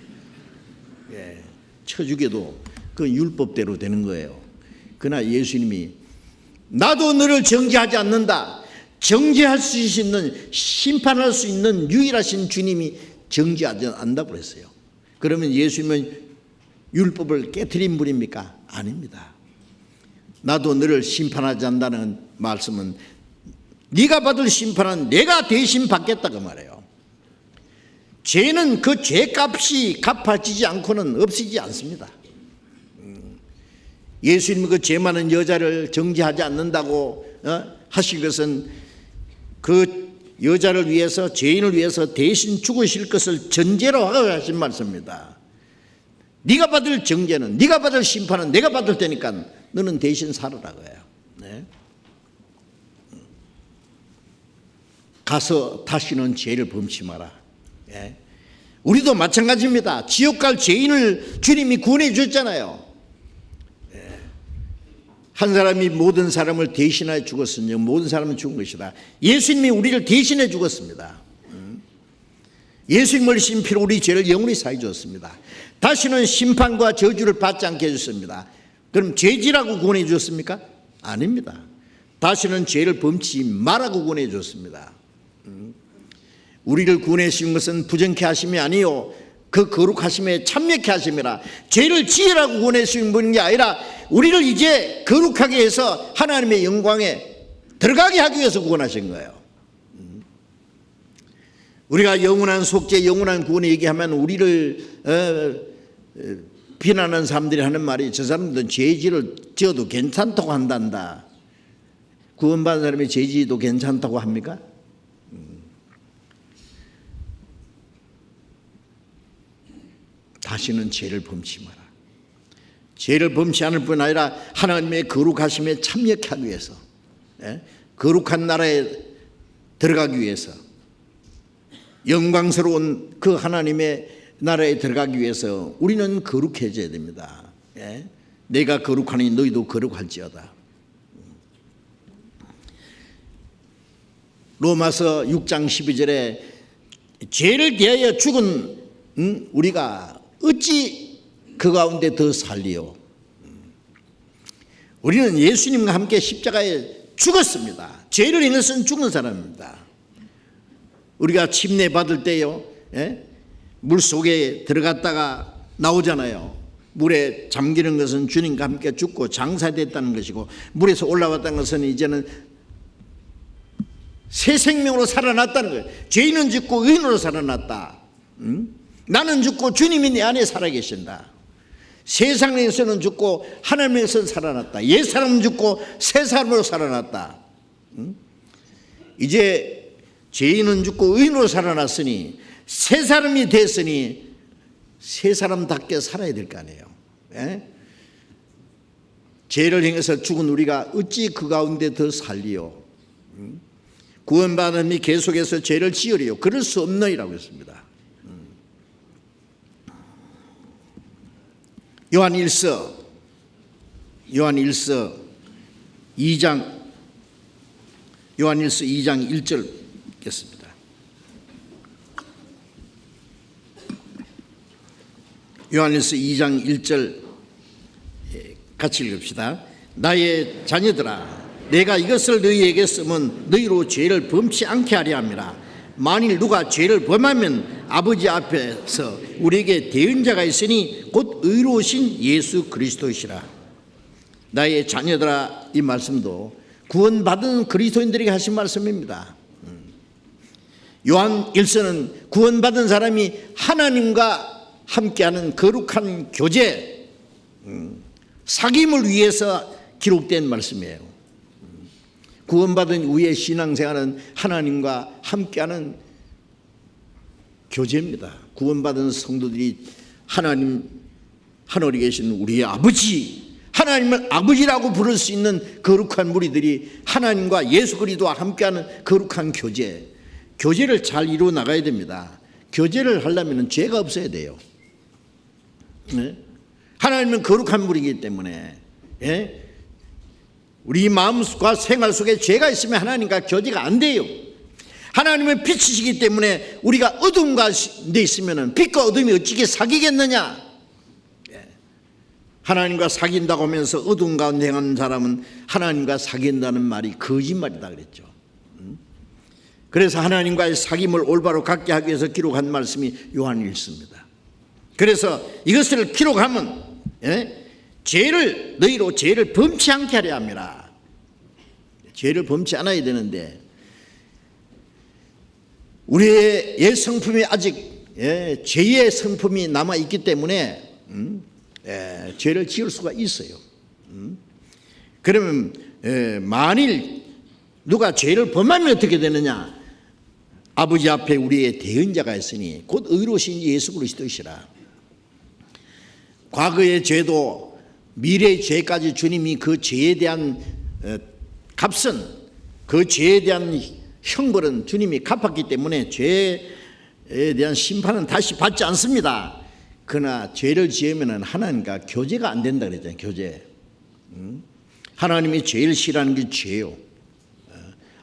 [SPEAKER 1] 쳐 죽여도 그 율법대로 되는 거예요. 그러나 예수님이 나도 너를 정죄하지 않는다. 정죄할 수 있는, 심판할 수 있는 유일하신 주님이 정죄하지 않는다고 그랬어요. 그러면 예수님은 율법을 깨트린 분입니까? 아닙니다. 나도 너를 심판하지 않는다는 말씀은 네가 받을 심판은 내가 대신 받겠다 그 말이에요. 죄는 그 죄값이 갚아지지 않고는 없어지지 않습니다. 예수님이 그 죄 많은 여자를 정죄하지 않는다고 하신 것은 그 여자를 위해서, 죄인을 위해서 대신 죽으실 것을 전제로 하신 말씀입니다. 네가 받을 정죄는, 네가 받을 심판은 내가 받을 테니까 너는 대신 살으라고요. 가서 다시는 죄를 범치 마라. 우리도 마찬가지입니다. 지옥 갈 죄인을 주님이 구원해 주셨잖아요. 한 사람이 모든 사람을 대신하여 죽었으니 모든 사람은 죽은 것이다. 예수님이 우리를 대신해 죽었습니다. 예수님을 신 피로 우리 죄를 영원히 사해 주었습니다. 다시는 심판과 저주를 받지 않게 해줬습니다. 그럼 죄지라고 구원해 주었습니까? 아닙니다. 다시는 죄를 범치 말라고 구원해 주었습니다. 우리를 구원해 주신 것은 부정케 하심이 아니요 그 거룩하심에 참여케 하심이라. 죄를 지으라고 구원해 주신 분인 게 아니라 우리를 이제 거룩하게 해서 하나님의 영광에 들어가게 하기 위해서 구원하신 거예요. 우리가 영원한 속죄, 영원한 구원을 얘기하면 우리를 비난하는 사람들이 하는 말이 저 사람들은 죄지를 지어도 괜찮다고 한단다. 구원받은 사람이 죄지도 괜찮다고 합니까? 다시는 죄를 범치 마라. 죄를 범치 않을 뿐 아니라 하나님의 거룩하심에 참여하기 위해서, 거룩한 나라에 들어가기 위해서, 영광스러운 그 하나님의 나라에 들어가기 위해서 우리는 거룩해져야 됩니다. 내가 거룩하니 너희도 거룩할지어다. 로마서 6장 12절에 죄를 대하여 죽은 우리가 어찌 그 가운데 더 살리요. 우리는 예수님과 함께 십자가에 죽었습니다. 죄를 인해서는 죽는 사람입니다. 우리가 침례 받을 때요, 물 속에 들어갔다가 나오잖아요. 물에 잠기는 것은 주님과 함께 죽고 장사됐다는 것이고, 물에서 올라왔다는 것은 이제는 새 생명으로 살아났다는 거예요. 죄인은 죽고 의인으로 살아났다. 나는 죽고 주님이 내 안에 살아계신다. 세상에서는 죽고 하나님에서는 살아났다. 옛 사람은 죽고 새 사람으로 살아났다. 이제 죄인은 죽고 의인으로 살아났으니 새 사람이 됐으니 새 사람답게 살아야 될 거 아니에요. 죄를 행해서 죽은 우리가 어찌 그 가운데 더 살리요. 구원받은 이 계속해서 죄를 지으리요. 그럴 수 없느니라고 했습니다. 요한일서 2장 1절 읽겠습니다. 요한일서 2장 1절 같이 읽읍시다. 나의 자녀들아, 내가 이것을 너희에게 쓰면 너희로 죄를 범치 않게 하려 함이라. 만일 누가 죄를 범하면 아버지 앞에서 우리에게 대언자가 있으니 곧 의로우신 예수 그리스도시라. 나의 자녀들아, 이 말씀도 구원받은 그리스도인들에게 하신 말씀입니다. 요한 1서는 구원받은 사람이 하나님과 함께하는 거룩한 교제, 사귐을 위해서 기록된 말씀이에요. 구원받은 우리의 신앙생활은 하나님과 함께하는 교제입니다. 구원받은 성도들이 하나님, 하늘에 계신 우리의 아버지, 하나님을 아버지라고 부를 수 있는 거룩한 무리들이 하나님과 예수 그리스도와 함께하는 거룩한 교제, 교제를 잘 이루어 나가야 됩니다. 교제를 하려면 죄가 없어야 돼요. 네? 하나님은 거룩한 무리이기 때문에, 예? 우리 마음과 생활 속에 죄가 있으면 하나님과 교제가 안 돼요. 하나님은 빛이시기 때문에 우리가 어둠 가운데 있으면 빛과 어둠이 어찌게 사귀겠느냐. 하나님과 사귄다고 하면서 어둠 가운데 행하는 사람은 하나님과 사귄다는 말이 거짓말이다 그랬죠. 그래서 하나님과의 사귐을 올바로 갖게 하기 위해서 기록한 말씀이 요한 1서입니다. 그래서 이것을 기록하면, 예? 너희로 죄를 범치 않게 하려 함이라. 죄를 범치 않아야 되는데 우리의 옛 성품이 아직, 예, 죄의 성품이 남아있기 때문에 죄를 지을 수가 있어요. 그러면 만일 누가 죄를 범하면 어떻게 되느냐? 아버지 앞에 우리의 대언자가 있으니 곧 의로우신 예수 그리스도시라. 과거의 죄도 미래의 죄까지 주님이 그 죄에 대한 값은, 그 죄에 대한 형벌은 주님이 갚았기 때문에 죄에 대한 심판은 다시 받지 않습니다. 그러나 죄를 지으면 하나님과 교제가 안 된다 그랬잖아요. 교제. 하나님이 제일 싫어하는 게 죄요.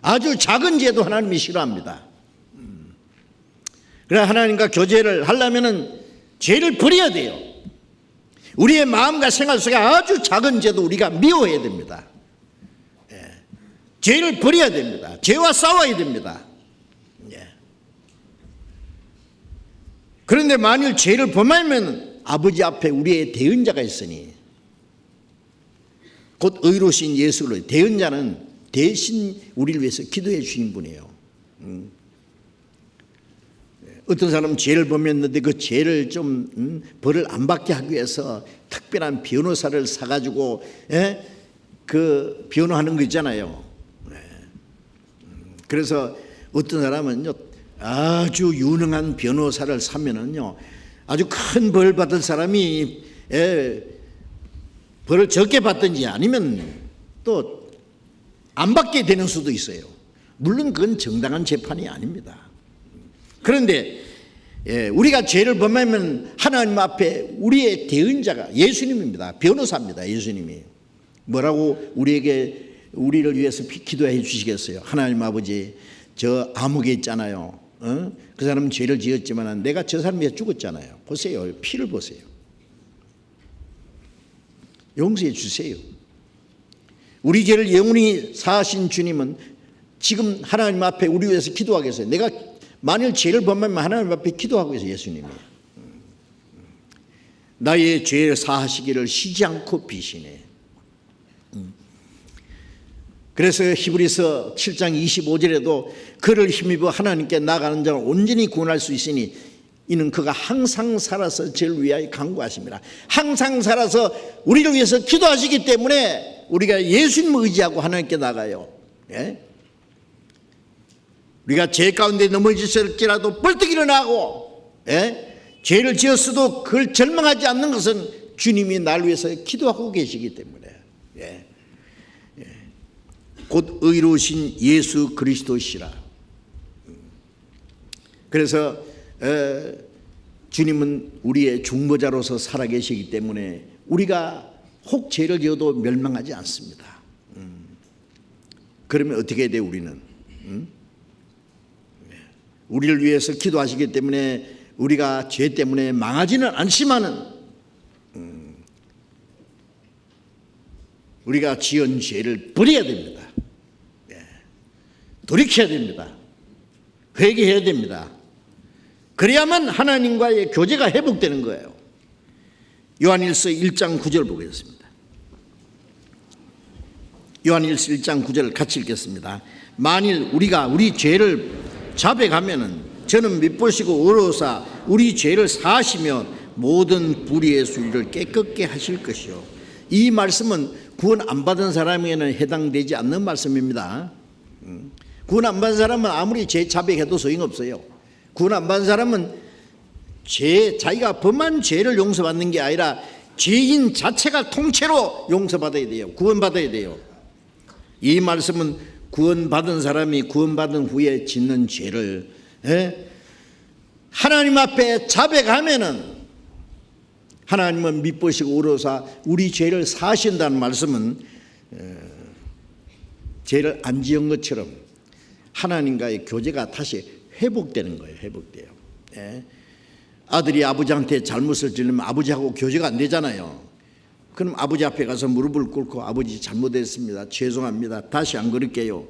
[SPEAKER 1] 아주 작은 죄도 하나님이 싫어합니다. 그러나 하나님과 교제를 하려면 죄를 버려야 돼요. 우리의 마음과 생활 속에 아주 작은 죄도 우리가 미워해야 됩니다. 죄를 버려야 됩니다. 죄와 싸워야 됩니다. 그런데 만일 죄를 범하면 아버지 앞에 우리의 대언자가 있으니 곧 의로우신 예수로, 대언자는 대신 우리를 위해서 기도해 주신 분이에요. 어떤 사람은 죄를 범했는데 그 죄를 좀 벌을 안 받게 하기 위해서 특별한 변호사를 사가지고, 예? 그 변호하는 거 있잖아요. 그래서 어떤 사람은요, 아주 유능한 변호사를 사면은요, 아주 큰 벌 받을 사람이, 예, 벌을 적게 받든지 아니면 또 안 받게 되는 수도 있어요. 물론 그건 정당한 재판이 아닙니다. 그런데 우리가 죄를 범하면 하나님 앞에 우리의 대언자가 예수님입니다. 변호사입니다. 예수님이 뭐라고 우리를 위해서 기도해 주시겠어요? 하나님 아버지, 저 아무개 있잖아요. 그 사람은 죄를 지었지만 내가 저 사람 위해 죽었잖아요. 보세요. 피를 보세요. 용서해 주세요. 우리 죄를 영원히 사하신 주님은 지금 하나님 앞에 우리 위해서 기도하겠어요. 내가 만일 죄를 범하면 하나님 앞에 기도하고 계세요. 예수님이 나의 죄를 사하시기를 쉬지 않고 비시네. 그래서 히브리서 7장 25절에도 그를 힘입어 하나님께 나가는 자를 온전히 구원할 수 있으니 이는 그가 항상 살아서 저를 위하여 간구하십니다. 항상 살아서 우리를 위해서 기도하시기 때문에 우리가 예수님을 의지하고 하나님께 나가요. 예? 우리가 죄 가운데 넘어질지라도 벌떡 일어나고, 예? 죄를 지었어도 그걸 절망하지 않는 것은 주님이 나를 위해서 기도하고 계시기 때문에, 예. 곧 의로우신 예수 그리스도시라. 그래서 주님은 우리의 중보자로서 살아계시기 때문에 우리가 혹 죄를 지어도 멸망하지 않습니다. 그러면 어떻게 해야 돼요? 우리는 우리를 위해서 기도하시기 때문에 우리가 죄 때문에 망하지는 않지만은 우리가 지은 죄를 버려야 됩니다. 돌이켜야 됩니다. 회개해야 됩니다. 그래야만 하나님과의 교제가 회복되는 거예요. 요한일서 1장 9절 보겠습니다. 요한일서 1장 9절 같이 읽겠습니다. 만일 우리가 우리 죄를 자백하면은 저는 밉보시고 의로사 우리 죄를 사하시며 모든 불의의 수위를 깨끗게 하실 것이요. 이 말씀은 구원 안 받은 사람에게는 해당되지 않는 말씀입니다. 구원 안 받은 사람은 아무리 죄 자백해도 소용없어요. 구원 안 받은 사람은 자기가 범한 죄를 용서받는 게 아니라 죄인 자체가 통째로 용서받아야 돼요. 구원받아야 돼요. 이 말씀은 구원받은 사람이 구원받은 후에 짓는 죄를 하나님 앞에 자백하면은 하나님은 밉보시고 의로사 우리 죄를 사하신다는 말씀은 죄를 안 지은 것처럼 하나님과의 교제가 다시 회복되는 거예요. 회복돼요. 아들이 아버지한테 잘못을 지으면 아버지하고 교제가 안 되잖아요. 그럼 아버지 앞에 가서 무릎을 꿇고 아버지 잘못했습니다. 죄송합니다. 다시 안 그럴게요.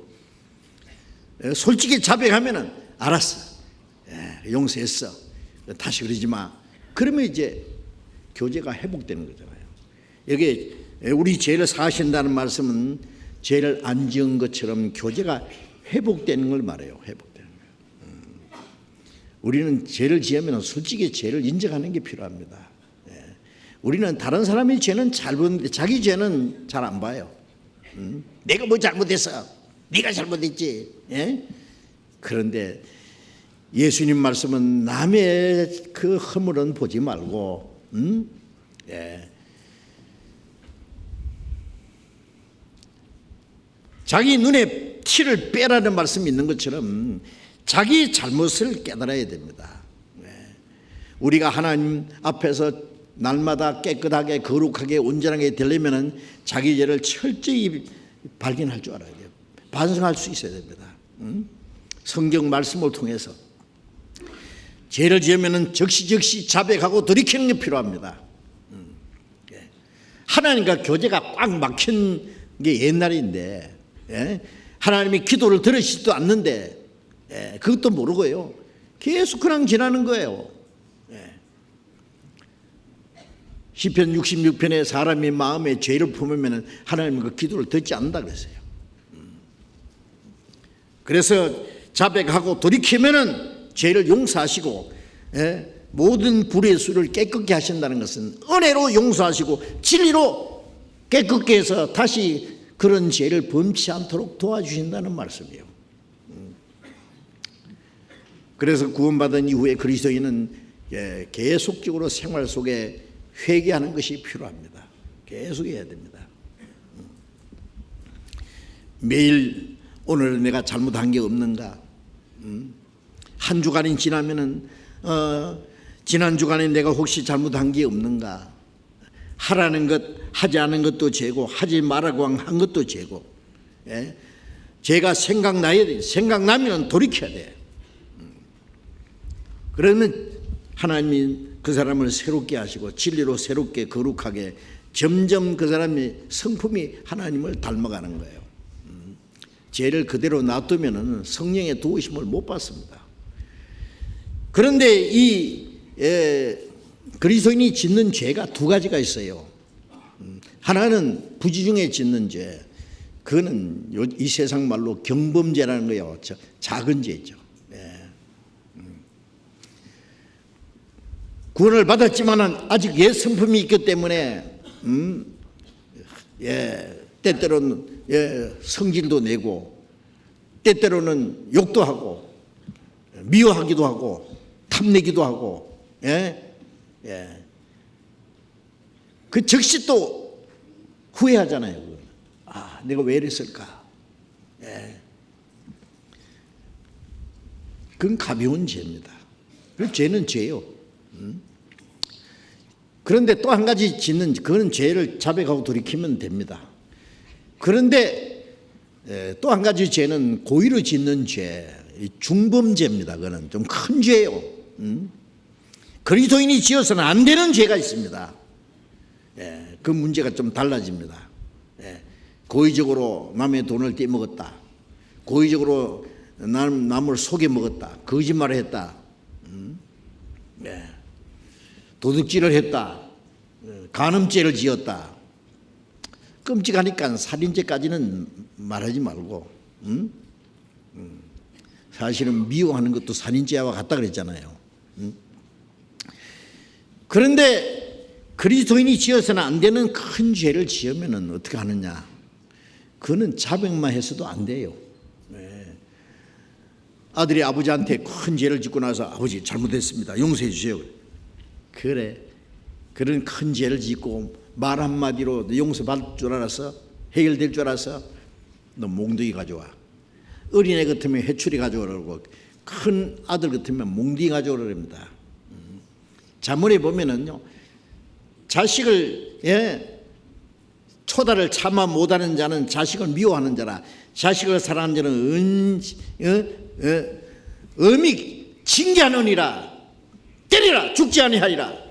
[SPEAKER 1] 솔직히 자백하면은 알았어. 용서했어. 다시 그러지 마. 그러면 이제 교제가 회복되는 거잖아요. 여기 우리 죄를 사하신다는 말씀은 죄를 안 지은 것처럼 교제가 회복되는 걸 말해요. 회복되는 거예요. 우리는 죄를 지으면 솔직히 죄를 인정하는 게 필요합니다. 우리는 다른 사람의 죄는 잘 보는데 자기 죄는 잘 안 봐요. 내가 뭐 잘못했어? 네가 잘못했지. 그런데 예수님 말씀은 남의 그 허물은 보지 말고 자기 눈에 티를 빼라는 말씀이 있는 것처럼 자기 잘못을 깨달아야 됩니다. 우리가 하나님 앞에서 날마다 깨끗하게 거룩하게 온전하게 되려면 자기 죄를 철저히 발견할 줄 알아야 돼요. 반성할 수 있어야 됩니다. 성경 말씀을 통해서 죄를 지으면 적시적시 자백하고 돌이키는 게 필요합니다. 하나님과 교제가 꽉 막힌 게 옛날인데 하나님이 기도를 들으시지도 않는데 그것도 모르고요. 계속 그냥 지나는 거예요. 시편 66편에 사람이 마음에 죄를 품으면 하나님은 그 기도를 듣지 않는다 그랬어요. 그래서 자백하고 돌이키면은 죄를 용서하시고 모든 불의 수를 깨끗게 하신다는 것은 은혜로 용서하시고 진리로 깨끗게 해서 다시 그런 죄를 범치 않도록 도와주신다는 말씀이에요. 그래서 구원받은 이후에 그리스도인은 계속적으로 생활 속에 회개하는 것이 필요합니다. 계속 해야 됩니다. 매일 오늘 내가 잘못한 게 없는가? 한 주간이 지나면은 지난 주간에 내가 혹시 잘못한 게 없는가? 하라는 것 하지 않은 것도 죄고 하지 말라고 한 것도 죄고 죄가 생각나야 돼. 생각나면 돌이켜야 돼. 그러면 하나님이 그 사람을 새롭게 하시고 진리로 새롭게 거룩하게 점점 그 사람의 성품이 하나님을 닮아가는 거예요. 죄를 그대로 놔두면 성령의 도우심을 못 받습니다. 그런데 이 그리스도인이 짓는 죄가 두 가지가 있어요. 하나는 부지중에 짓는 죄, 그거는 이 세상 말로 경범죄라는 거예요. 작은 죄죠. 구원을 받았지만 아직 옛 성품이 있기 때문에 때때로는 성질도 내고 때때로는 욕도 하고 미워하기도 하고 탐내기도 하고 그 즉시 또 후회하잖아요. 아, 내가 왜 이랬을까? 그건 가벼운 죄입니다. 그 죄는 죄요. 그런데 또 한 가지 짓는 그건 죄를 자백하고 돌이키면 됩니다. 그런데 또 한 가지 죄는 고의로 짓는 죄, 중범죄입니다. 그거는 좀 큰 죄예요. 그리스도인이 지어서는 안 되는 죄가 있습니다. 그 문제가 좀 달라집니다. 고의적으로 남의 돈을 떼먹었다. 고의적으로 남을 속여 먹었다, 거짓말을 했다, 도둑질을 했다, 간음죄를 지었다. 끔찍하니까 살인죄까지는 말하지 말고, 사실은 미워하는 것도 살인죄와 같다 그랬잖아요. 그런데 그리스도인이 지어서는 안 되는 큰 죄를 지으면 어떻게 하느냐? 그거는 자백만 해서도 안 돼요. 아들이 아버지한테 큰 죄를 짓고 나서 아버지 잘못했습니다, 용서해 주세요. 그래, 그런 큰 죄를 짓고 말 한마디로 용서받을 줄 알아서, 해결될 줄 알아서 너 몽둥이 가져와. 어린애 같으면 회초리 가져오라고, 큰 아들 같으면 몽둥이 가져오랍니다. 자문에 보면은요, 자식을 초다를 참아 못하는 자는 자식을 미워하는 자라, 자식을 사랑하는 자는 엄히 징계하느니라. 때리라, 죽지 아니하리라.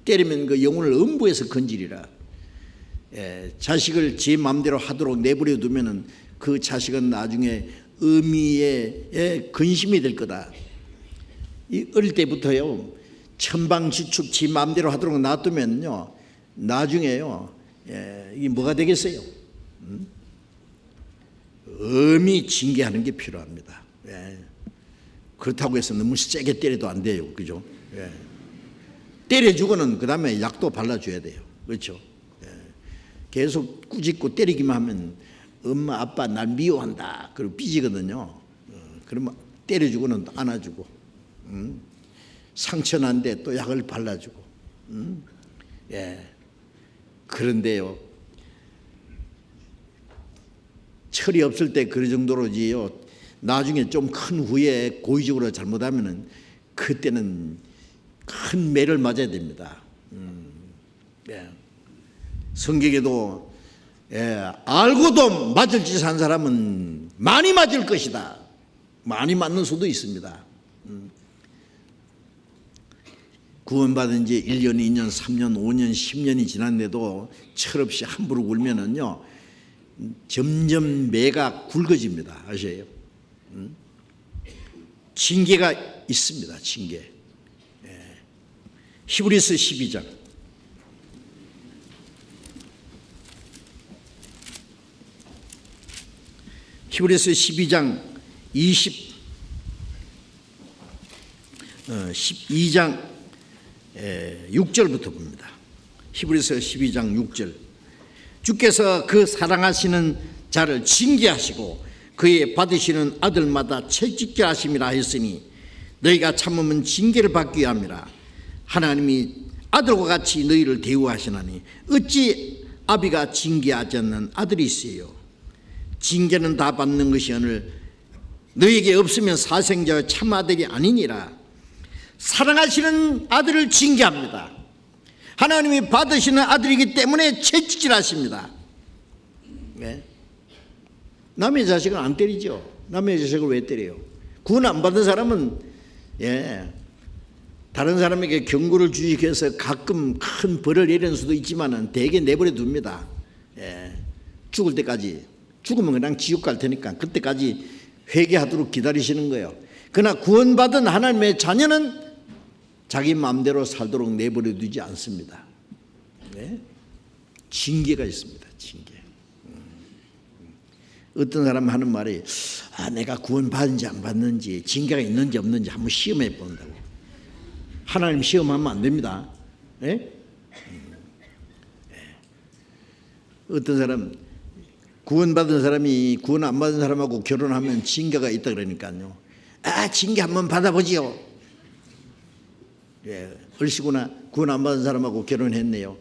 [SPEAKER 1] 때리면 그 영혼을 음부에서 건지리라. 자식을 제 마음대로 하도록 내버려 두면은 그 자식은 나중에 어미의 근심이 될 거다. 이 어릴 때부터요, 천방지축 지 마음대로 하도록 놔두면요, 나중에요, 이게 뭐가 되겠어요? 엄히 징계하는 게 필요합니다. 그렇다고 해서 너무 세게 때려도 안 돼요, 그죠? 때려주고는 그 다음에 약도 발라줘야 돼요, 그렇죠? 계속 꾸짖고 때리기만 하면 엄마 아빠 날 미워한다 그리고 삐지거든요. 그러면 때려주고는 안아주고, 상처 난데 또 약을 발라주고. 그런데요, 철이 없을 때 그 정도로지요, 나중에 좀 큰 후에 고의적으로 잘못하면은 그때는 큰 매를 맞아야 됩니다. 성경에도 알고도 맞을 짓 한 사람은 많이 맞을 것이다, 많이 맞는 수도 있습니다. 구원받은 지 1년, 2년, 3년, 5년, 10년이 지났는데도 철없이 함부로 울면은요, 점점 매가 굵어집니다. 아세요? 징계가 있습니다. 징계. 히브리서 12장. 히브리서 12장 12장 6절부터 봅니다. 히브리서 12장 6절. 주께서 그 사랑하시는 자를 징계하시고 그의 받으시는 아들마다 채찍게 하심이라 했으니 너희가 참으면 징계를 받기 함이라. 하나님이 아들과 같이 너희를 대우하시나니 어찌 아비가 징계하지 않는 아들이 있어요. 징계는 다 받는 것이오늘 너희에게 없으면 사생자와 참 아들이 아니니라. 사랑하시는 아들을 징계합니다. 하나님이 받으시는 아들이기 때문에 채찍질하십니다. 남의 자식은 안 때리죠. 남의 자식을 왜 때려요? 구원 안 받은 사람은 다른 사람에게 경고를 주기 위해서 가끔 큰 벌을 내리는 수도 있지만 대개 내버려 둡니다. 죽을 때까지. 죽으면 그냥 지옥 갈 테니까 그때까지 회개하도록 기다리시는 거예요. 그러나 구원받은 하나님의 자녀는 자기 마음대로 살도록 내버려 두지 않습니다. 징계가 있습니다. 징계. 어떤 사람 하는 말이 내가 구원받은지 안 받는지, 징계가 있는지 없는지 한번 시험해 본다고. 하나님 시험하면 안 됩니다. 어떤 사람, 구원받은 사람이 구원 안 받은 사람하고 결혼하면 징계가 있다 그러니까요. 징계 한번 받아보지요. 얼씨구나 구원 안 받은 사람하고 결혼했네요.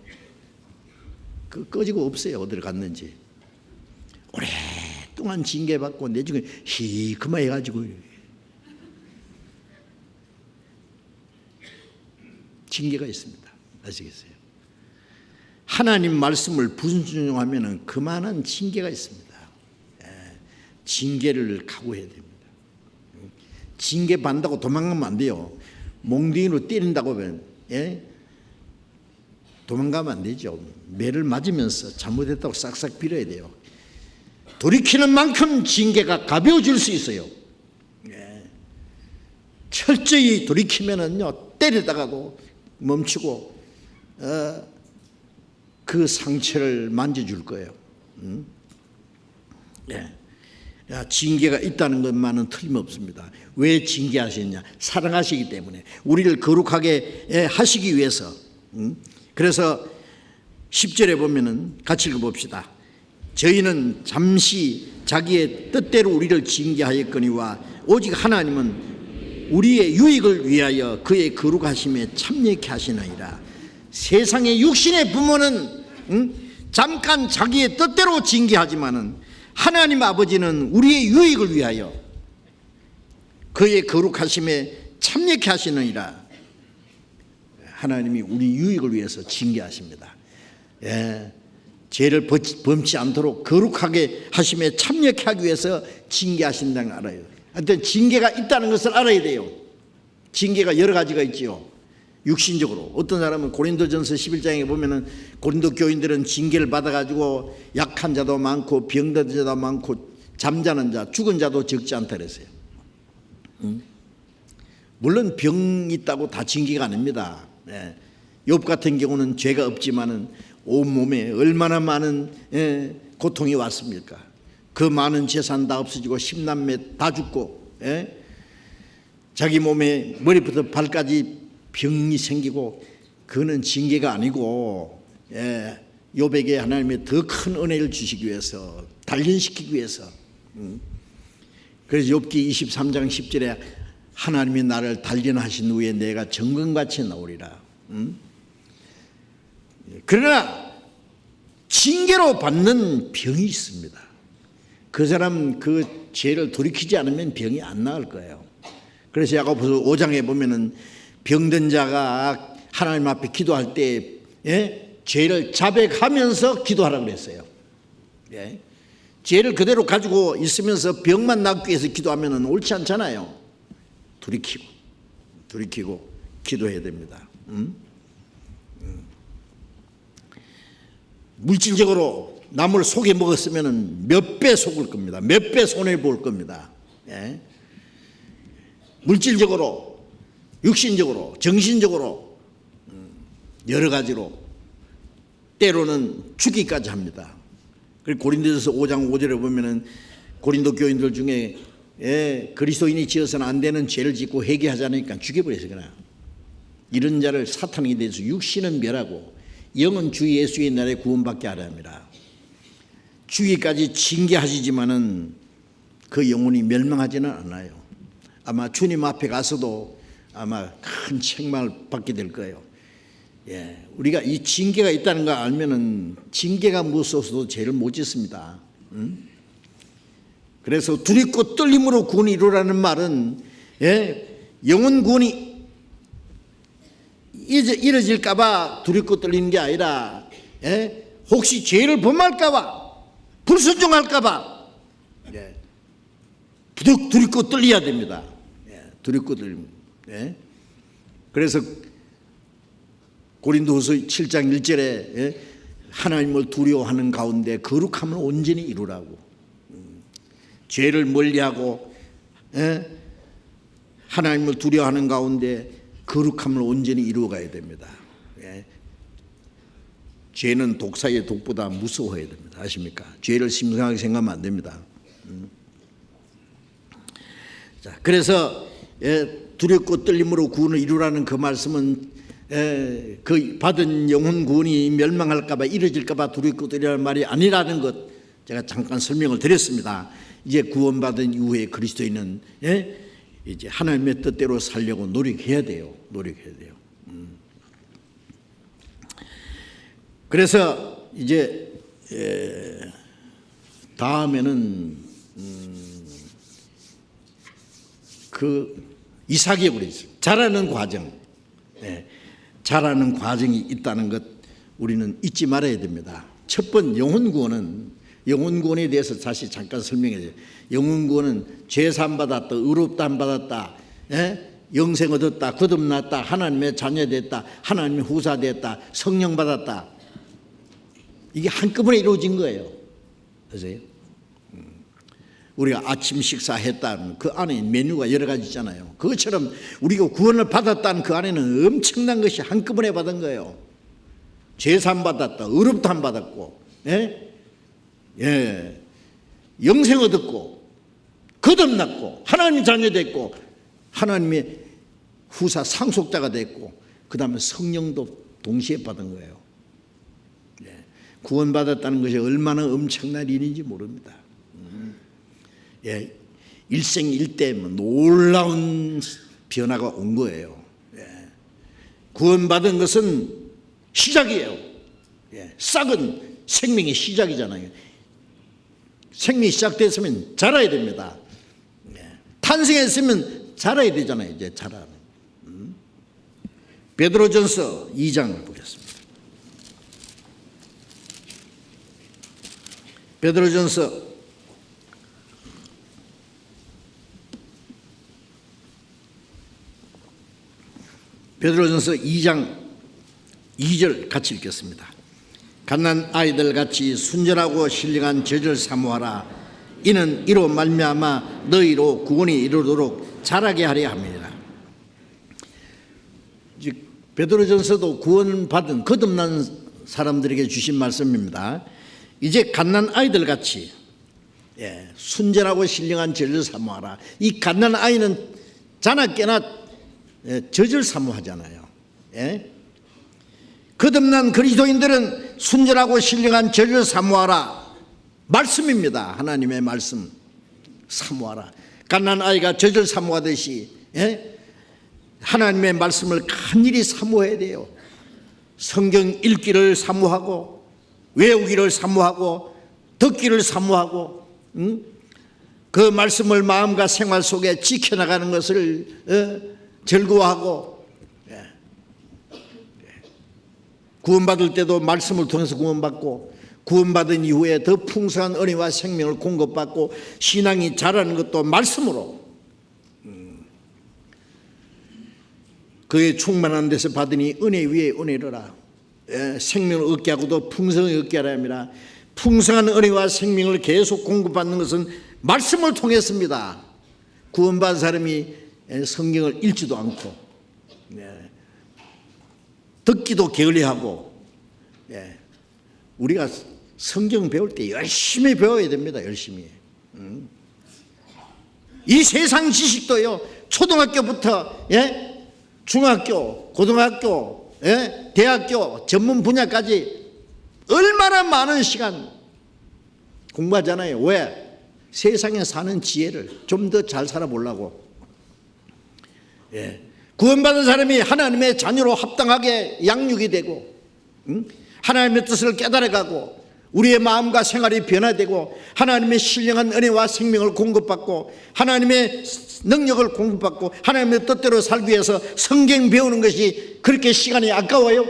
[SPEAKER 1] 꺼지고 없어요. 어디를 갔는지. 오랫동안 징계받고 내중에 시커먼 해가지고 징계가 있습니다. 아시겠어요? 하나님 말씀을 불순종하면 그만한 징계가 있습니다. 징계를 각오해야 됩니다. 징계 받는다고 도망가면 안 돼요. 몽둥이로 때린다고 하면 도망가면 안 되죠. 매를 맞으면서 잘못했다고 싹싹 빌어야 돼요. 돌이키는 만큼 징계가 가벼워질 수 있어요. 철저히 돌이키면은요, 때리다가도 멈추고 그 상처를 만져줄 거예요. 징계가 있다는 것만은 틀림없습니다. 왜 징계하시느냐? 사랑하시기 때문에, 우리를 거룩하게 하시기 위해서. 그래서 10절에 보면은 같이 읽어봅시다. 저희는 잠시 자기의 뜻대로 우리를 징계하였거니와 오직 하나님은 우리의 유익을 위하여 그의 거룩하심에 참여케 하시나이다. 세상의 육신의 부모는 잠깐 자기의 뜻대로 징계하지만은 하나님 아버지는 우리의 유익을 위하여 그의 거룩하심에 참여케 하시느니라. 하나님이 우리 유익을 위해서 징계하십니다. 죄를 범치 않도록 거룩하게 하심에 참여케 하기 위해서 징계하신다는 걸 알아요. 하여튼 징계가 있다는 것을 알아야 돼요. 징계가 여러 가지가 있지요. 육신적으로 어떤 사람은 고린도전서 11장에 보면은 고린도 교인들은 징계를 받아가지고 약한 자도 많고 병든 자도 많고 잠자는 자, 죽은 자도 적지 않다 그랬어요. 물론 병 있다고 다 징계가 아닙니다. 욥 같은 경우는 죄가 없지만은 온 몸에 얼마나 많은 고통이 왔습니까? 그 많은 재산 다 없어지고 10남매 다 죽고 자기 몸에 머리부터 발까지 병이 생기고, 그거는 징계가 아니고 욥에게 하나님의 더 큰 은혜를 주시기 위해서, 단련시키기 위해서. 그래서 욥기 23장 10절에 하나님이 나를 단련하신 후에 내가 정금같이 나오리라. 그러나 징계로 받는 병이 있습니다. 그 사람 그 죄를 돌이키지 않으면 병이 안 나을 거예요. 그래서 야고보서 5장에 보면은 병든 자가 하나님 앞에 기도할 때 죄를 자백하면서 기도하라고 그랬어요. 죄를 그대로 가지고 있으면서 병만 낫기 위해서 기도하면 옳지 않잖아요. 돌이키고 기도해야 됩니다. 물질적으로 남을 속여 먹었으면 몇 배 속을 겁니다. 몇 배 손해볼 겁니다. 물질적으로, 육신적으로, 정신적으로, 여러 가지로, 때로는 죽기까지 합니다. 그리고 고린도전서 5장 5절에 보면은 고린도 교인들 중에 그리스도인이 지어서는 안 되는 죄를 짓고 회개하자니까 죽여버렸어요. 그냥 이런 자를 사탄에게 대해서 육신은 멸하고 영은 주 예수의 날에 구원받게 하려 합니다. 죽기까지 징계하시지만은 그 영혼이 멸망하지는 않아요. 아마 주님 앞에 가서도 아마 큰 책망을 받게 될 거예요. 우리가 이 징계가 있다는 걸 알면은 징계가 무서워서도 죄를 못 짓습니다. 그래서 두렵고 떨림으로 구원이 이루라는 말은 영혼 구원이 이뤄질까봐 두렵고 떨리는 게 아니라 혹시 죄를 범할까봐, 불순종할까봐 부득 두렵고 떨려야 됩니다. 두렵고 떨립니다. 그래서 고린도후서 7장 1절에 하나님을 두려워하는 가운데 거룩함을 온전히 이루라고. 죄를 멀리하고 하나님을 두려워하는 가운데 거룩함을 온전히 이루어가야 됩니다. 죄는 독사의 독보다 무서워해야 됩니다. 아십니까? 죄를 심각하게 생각하면 안 됩니다. 자, 그래서 두렵고 떨림으로 구원을 이루라는 그 말씀은 그 받은 영혼 구원이 멸망할까봐, 이루어질까봐 두렵고 떨리라는 말이 아니라는 것 제가 잠깐 설명을 드렸습니다. 이제 구원받은 이후에 그리스도인은 이제 하나님의 뜻대로 살려고 노력해야 돼요. 그래서 이제 다음에는 그 이삭이 그랬어요. 자라는 과정, 자라는 과정이 있다는 것 우리는 잊지 말아야 됩니다. 첫 번 영혼 구원에 대해서 다시 잠깐 설명해 줘요. 영혼 구원은 죄 산 받았다, 의롭다함 받았다, 영생 얻었다, 거듭났다, 하나님의 자녀 됐다, 하나님의 후사 됐다, 성령 받았다. 이게 한꺼번에 이루어진 거예요. 아세요? 우리가 아침 식사했다는 그 안에 메뉴가 여러 가지 있잖아요. 그것처럼 우리가 구원을 받았다는 그 안에는 엄청난 것이 한꺼번에 받은 거예요. 제삼 받았다, 의롭다함 받았고, 영생 얻었고, 거듭났고, 하나님 자녀 됐고, 하나님의 후사 상속자가 됐고, 그 다음에 성령도 동시에 받은 거예요. 구원받았다는 것이 얼마나 엄청난 일인지 모릅니다. 일생일대 놀라운 변화가 온 거예요. 구원받은 것은 시작이에요. 싹은 생명의 시작이잖아요. 생명이 시작됐으면 자라야 됩니다. 탄생했으면 자라야 되잖아요. 이제 자라는. 베드로전서 2장을 보겠습니다. 베드로전서 2장 2절 같이 읽겠습니다. 갓난 아이들 같이 순전하고 신령한 젖을 사모하라. 이는 이로 말미암아 너희로 구원이 이루도록 자라게 하려 함이라. 베드로전서도 구원받은 거듭난 사람들에게 주신 말씀입니다. 이제 갓난 아이들 같이 순전하고 신령한 젖을 사모하라. 이 갓난 아이는 자나깨나 젖을 사모하잖아요. 거듭난 그리스도인들은 순전하고 신령한 젖을 사모하라. 말씀입니다. 하나님의 말씀 사모하라. 갓난 아이가 젖을 사모하듯이 하나님의 말씀을 간절히 사모해야 돼요. 성경 읽기를 사모하고, 외우기를 사모하고, 듣기를 사모하고, 그 말씀을 마음과 생활 속에 지켜나가는 것을 즐거워하고, 구원받을 때도 말씀을 통해서 구원받고, 구원받은 이후에 더 풍성한 은혜와 생명을 공급받고, 신앙이 자라는 것도 말씀으로 그의 충만한 데서 받으니 은혜 위에 은혜로라. 생명을 얻게 하고도 풍성을 얻게 하라 함이라. 풍성한 은혜와 생명을 계속 공급받는 것은 말씀을 통했습니다. 구원받은 사람이 성경을 읽지도 않고 듣기도 게을리하고, 우리가 성경 배울 때 열심히 배워야 됩니다. 열심히. 이 세상 지식도요, 초등학교부터 중학교, 고등학교, 대학교, 전문 분야까지 얼마나 많은 시간 공부하잖아요. 왜? 세상에 사는 지혜를 좀 더 잘 살아보려고. 구원받은 사람이 하나님의 자녀로 합당하게 양육이 되고, 하나님의 뜻을 깨달아가고, 우리의 마음과 생활이 변화되고, 하나님의 신령한 은혜와 생명을 공급받고, 하나님의 능력을 공급받고, 하나님의 뜻대로 살기 위해서 성경 배우는 것이 그렇게 시간이 아까워요?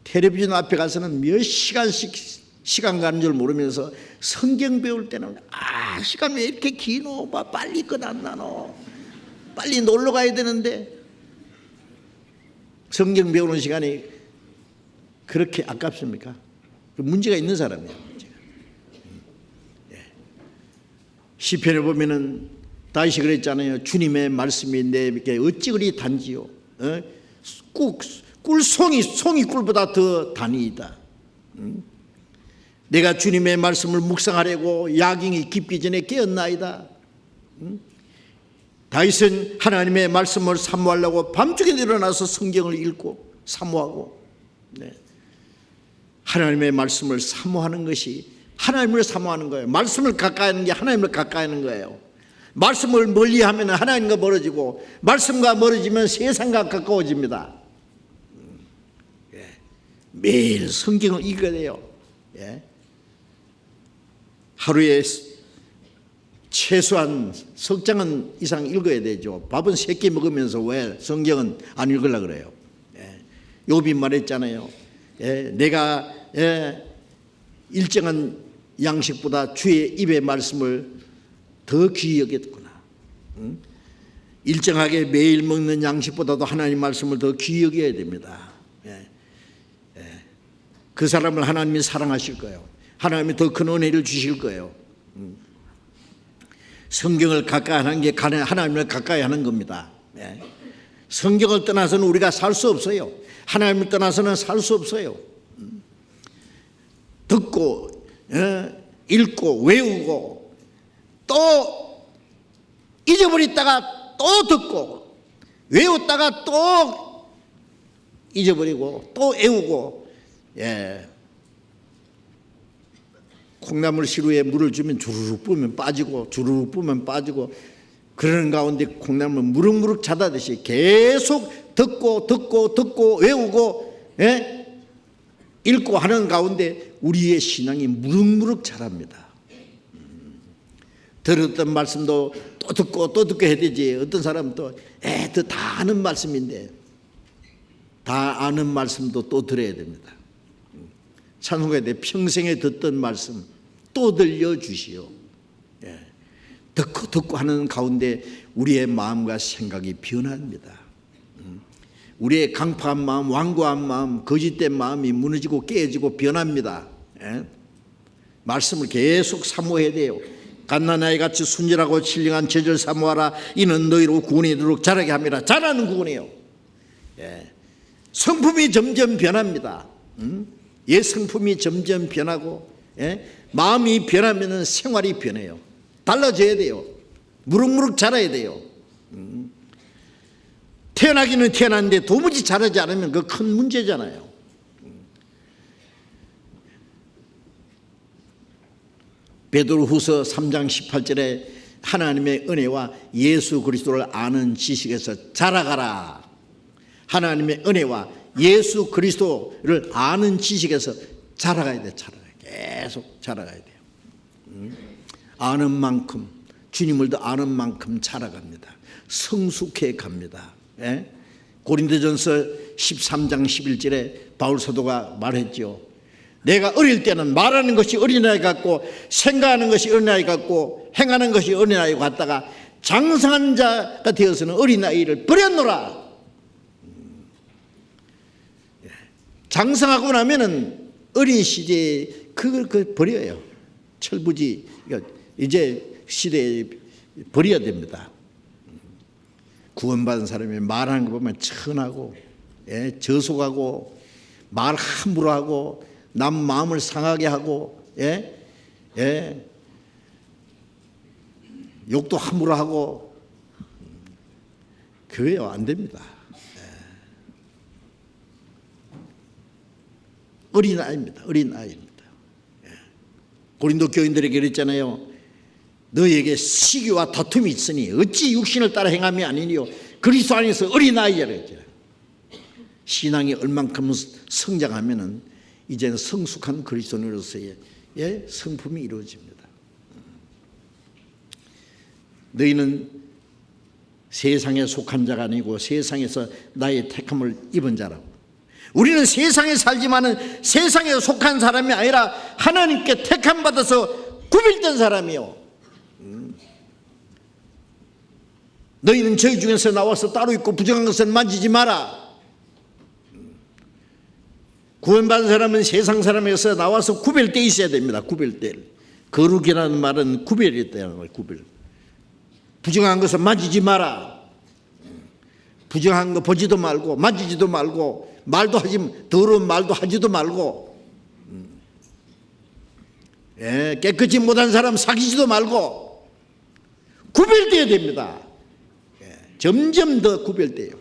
[SPEAKER 1] 텔레비전 앞에 가서는 몇 시간씩 시간 가는 줄 모르면서 성경 배울 때는 시간 왜 이렇게 기노? 빨리 끝났나노? 빨리 놀러 가야 되는데 성경 배우는 시간이 그렇게 아깝습니까? 문제가 있는 사람이에요. 문제가. 시편에 보면은 다윗이 그랬잖아요. 주님의 말씀이 내게 어찌 그리 단지요? 송이 꿀보다 더 단이다. 내가 주님의 말씀을 묵상하려고 야경이 깊기 전에 깨었나이다. 다윗은 하나님의 말씀을 사모하려고 밤중에 일어나서 성경을 읽고 사모하고, 하나님의 말씀을 사모하는 것이 하나님을 사모하는 거예요. 말씀을 가까이 하는 게 하나님을 가까이 하는 거예요. 말씀을 멀리하면 하나님과 멀어지고, 말씀과 멀어지면 세상과 가까워집니다. 매일 성경을 읽어야 돼요. 하루에 최소한 석 장은 이상 읽어야 되죠. 밥은 3끼 먹으면서 왜 성경은 안 읽으려고 그래요? 욥이 말했잖아요. 내가 일정한 양식보다 주의 입의 말씀을 더 귀히 여겼구나. 일정하게 매일 먹는 양식보다도 하나님 말씀을 더 귀히 여겨야 됩니다. 그 사람을 하나님이 사랑하실 거예요. 하나님이 더 큰 은혜를 주실 거예요. 성경을 가까이 하는 게 하나님을 가까이 하는 겁니다. 성경을 떠나서는 우리가 살 수 없어요. 하나님을 떠나서는 살 수 없어요. 듣고 읽고 외우고 또 잊어버렸다가 또 듣고 외웠다가 또 잊어버리고 또 외우고 콩나물 시루에 물을 주면 주르륵 부으면 빠지고 주르륵 부으면 빠지고 그러는 가운데 콩나물 무럭무럭 자라듯이 계속 듣고 외우고 읽고 하는 가운데 우리의 신앙이 무럭무럭 자랍니다. 들었던 말씀도 또 듣고 해야 되지. 어떤 사람은 또 다 아는 말씀인데 다 아는 말씀도 또 들어야 됩니다. 찬송가에 대해 평생에 듣던 말씀 또 들려주시오. 듣고 하는 가운데 우리의 마음과 생각이 변합니다. 우리의 강팍한 마음, 완고한 마음, 거짓된 마음이 무너지고 깨지고 변합니다. 말씀을 계속 사모해야 돼요. 갓난아이 같이 순결하고 신령한 제절 사모하라. 이는 너희로 구원이 이르도록 자라게 합니다. 자라는 구원이에요. 성품이 점점 변합니다. 옛 성품이 점점 변하고 마음이 변하면 생활이 변해요. 달라져야 돼요. 무럭무럭 자라야 돼요. 태어나기는 태어났는데 도무지 자라지 않으면 그 큰 문제잖아요. 베드로후서 3장 18절에 하나님의 은혜와 예수 그리스도를 아는 지식에서 자라가라. 하나님의 은혜와 예수 그리스도를 아는 지식에서 자라가야 돼. 계속 자라가야 돼요. 아는 만큼, 주님을 더 아는 만큼 자라갑니다. 성숙해 갑니다. 고린도전서 13장 11절에 바울 사도가 말했죠. 내가 어릴 때는 말하는 것이 어린아이 같고 생각하는 것이 어린아이 같고 행하는 것이 어린아이 같다가 장성한 자가 되어서는 어린아이를 버렸노라. 장성하고 나면은 어린 시대에 그걸 버려요. 철부지 이제 시대에 버려야 됩니다. 구원받은 사람이 말하는 거 보면 천하고 저속하고 말 함부로 하고 남 마음을 상하게 하고 욕도 함부로 하고 그게요 안 됩니다. 어린아이입니다. 어린아이입니다. 고린도 교인들에게 그랬잖아요. 너에게 시기와 다툼이 있으니 어찌 육신을 따라 행함이 아니니요 그리스도 안에서 어린아이라 했잖아요. 신앙이 얼만큼 성장하면은 이제는 성숙한 그리스도인으로서의 성품이 이루어집니다. 너희는 세상에 속한 자가 아니고 세상에서 나의 택함을 입은 자라고. 우리는 세상에 살지만은 세상에 속한 사람이 아니라 하나님께 택함 받아서 구별된 사람이요. 너희는 저희 중에서 나와서 따로 있고 부정한 것을 만지지 마라. 구원받은 사람은 세상 사람에서 나와서 구별되어 있어야 됩니다. 구별될. 거룩이라는 말은 구별이 있다는 거예요. 구별. 부정한 것을 만지지 마라. 부정한 거 보지도 말고 만지지도 말고 말도 하지 더러운 말도 하지도 말고 깨끗이 못한 사람 사귀지도 말고 구별되어야 됩니다. 점점 더 구별돼요.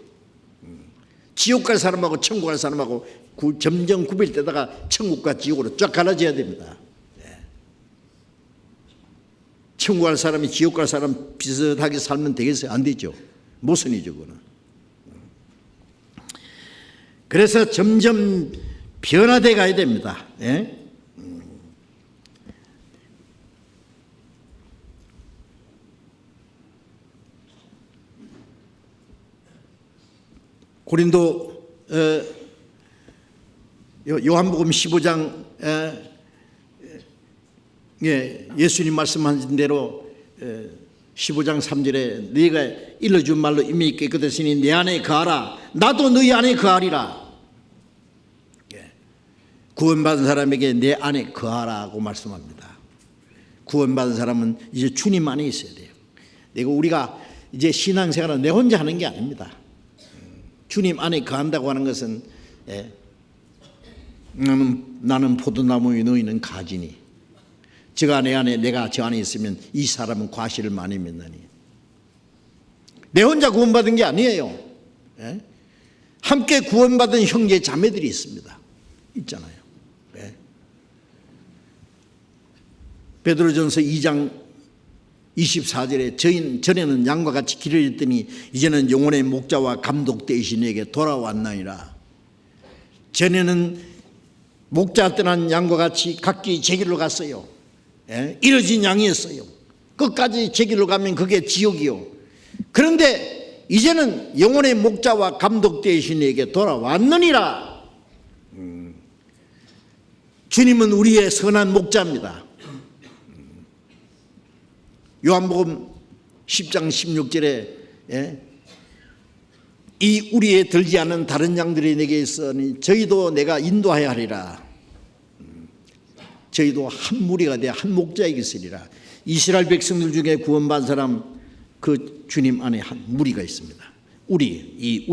[SPEAKER 1] 지옥 갈 사람하고 천국 갈 사람하고 점점 구별되다가 천국과 지옥으로 쫙 갈라져야 됩니다. 천국 갈 사람이 지옥 갈 사람 비슷하게 살면 되겠어요? 안 되죠. 모순이죠. 그거는. 그래서 점점 변화돼 가야 됩니다. 고린도 요한복음 15장 예수님 말씀하신 대로 15장 3절에 네가 일러준 말로 이미 깨끗했으니 내 안에 거하라 나도 너희 안에 거하리라. 구원받은 사람에게 내 안에 거하라고 말씀합니다. 구원받은 사람은 이제 주님 안에 있어야 돼요. 우리가 이제 신앙생활은 내 혼자 하는 게 아닙니다. 주님 안에 거한다고 하는 것은 나는 포도나무에 너희는 가지니 저가 내 안에 내가 저 안에 있으면 이 사람은 과실을 많이 맺느니. 내 혼자 구원받은 게 아니에요. 함께 구원받은 형제 자매들이 있잖아요. 베드로전서 2장 24절에 전에는 양과 같이 길을 잃더니 이제는 영혼의 목자와 감독 되신 이에게 돌아왔나이다. 전에는 목자 떠난 양과 같이 각기 제 길로 갔어요. 잃어진 양이었어요. 끝까지 제 길로 가면 그게 지옥이요. 그런데 이제는 영혼의 목자와 감독 되신 이에게 돌아왔느니라. 주님은 우리의 선한 목자입니다. 요한복음 10장 16절에 이 우리에 들지 않은 다른 양들이 내게 있으니 저희도 내가 인도하여 하리라. 저희도 한 무리가 되어 한 목자에게 있으리라. 이스라엘 백성들 중에 구원받은 사람 그 주님 안에 한 무리가 있습니다. 이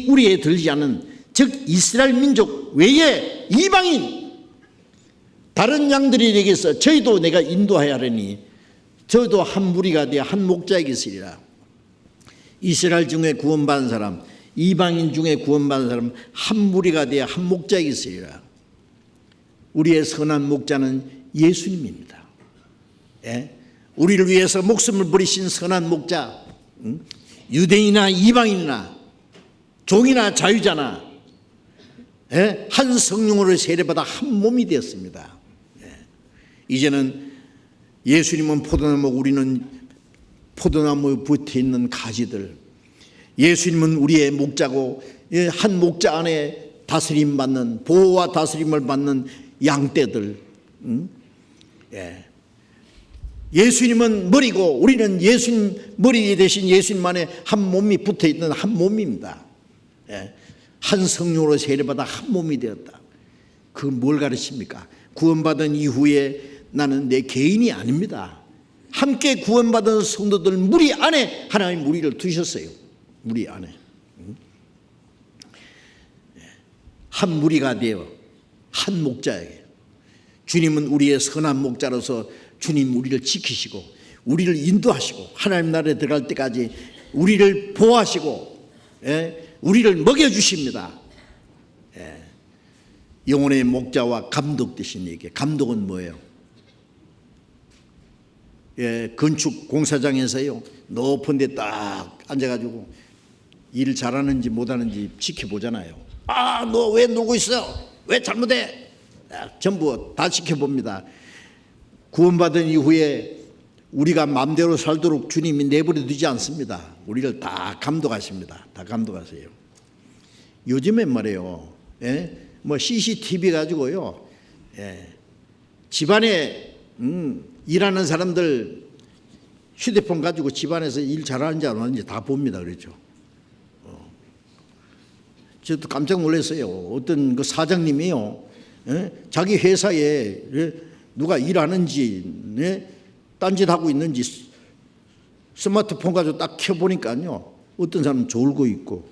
[SPEAKER 1] 우리에 들지 않은, 즉 이스라엘 민족 외에 이방인 다른 양들이 내게서 저희도 내가 인도하여 하려니 저희도 한 무리가 되어 한 목자에게 있으리라. 이스라엘 중에 구원받은 사람, 이방인 중에 구원받은 사람 한 무리가 되어 한 목자에게 있으리라. 우리의 선한 목자는 예수님입니다. 우리를 위해서 목숨을 버리신 선한 목자, 유대인이나 이방인이나 종이나 자유자나 한 성령으로 세례받아 한 몸이 되었습니다. 이제는 예수님은 포도나무, 우리는 포도나무에 붙어있는 가지들. 예수님은 우리의 목자고 한 목자 안에 다스림받는, 보호와 다스림을 받는 양떼들. 예수님은 머리고 우리는 예수님 머리 대신 예수님 안에 한 몸이 붙어있는 한 몸입니다. 한 성령으로 세례받아 한 몸이 되었다. 그 뭘 가르칩니까? 구원받은 이후에 나는 내 개인이 아닙니다. 함께 구원받은 성도들 무리 안에 하나님 우리를 두셨어요. 무리 안에 한 무리가 되어 한 목자에게. 주님은 우리의 선한 목자로서 주님 우리를 지키시고 우리를 인도하시고 하나님 나라에 들어갈 때까지 우리를 보호하시고 우리를 먹여주십니다. 영혼의 목자와 감독 되신 이에게. 감독은 뭐예요? 건축 공사장에서요 높은 데 딱 앉아가지고 일 잘하는지 못하는지 지켜보잖아요. 너 왜 놀고 있어? 왜 잘못해? 전부 다 지켜봅니다. 구원받은 이후에 우리가 마음대로 살도록 주님이 내버려 두지 않습니다. 우리를 다 감독하십니다. 다 감독하세요. 요즘엔 말이에요, 뭐 CCTV 가지고요, 집안에 일하는 사람들 휴대폰 가지고 집안에서 일 잘하는지 안 하는지 다 봅니다. 그렇죠? 저도 깜짝 놀랐어요. 어떤 그 사장님이요, 자기 회사에 누가 일하는지, 딴짓하고 있는지 스마트폰 가지고 딱 켜보니까요, 어떤 사람은 졸고 있고,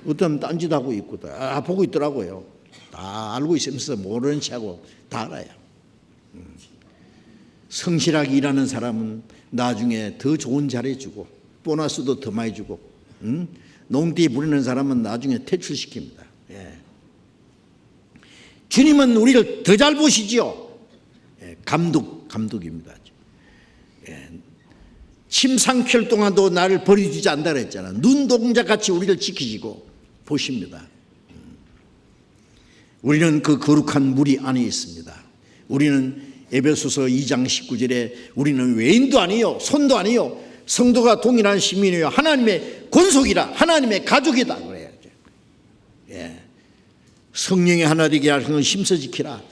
[SPEAKER 1] 어떤 사람은 딴짓하고 있고 다 보고 있더라고요. 다 알고 있으면서 모르는 척하고 다 알아요. 성실하게 일하는 사람은 나중에 더 좋은 자리 주고 보너스도 더 많이 주고, 농띠 부리는 사람은 나중에 퇴출시킵니다. 주님은 우리를 더 잘 보시지요. 감독입니다. 침상킬 동안도 나를 버려주지 않다 그랬잖아. 눈동자같이 우리를 지키시고 보십니다. 우리는 그 거룩한 무리 안에 있습니다. 우리는 에베소서 2장 19절에 우리는 외인도 아니요 손도 아니요 성도가 동일한 시민이요 하나님의 권속이라, 하나님의 가족이다 그래야죠. 성령이 하나 되게 하는 걸 힘써 지키라.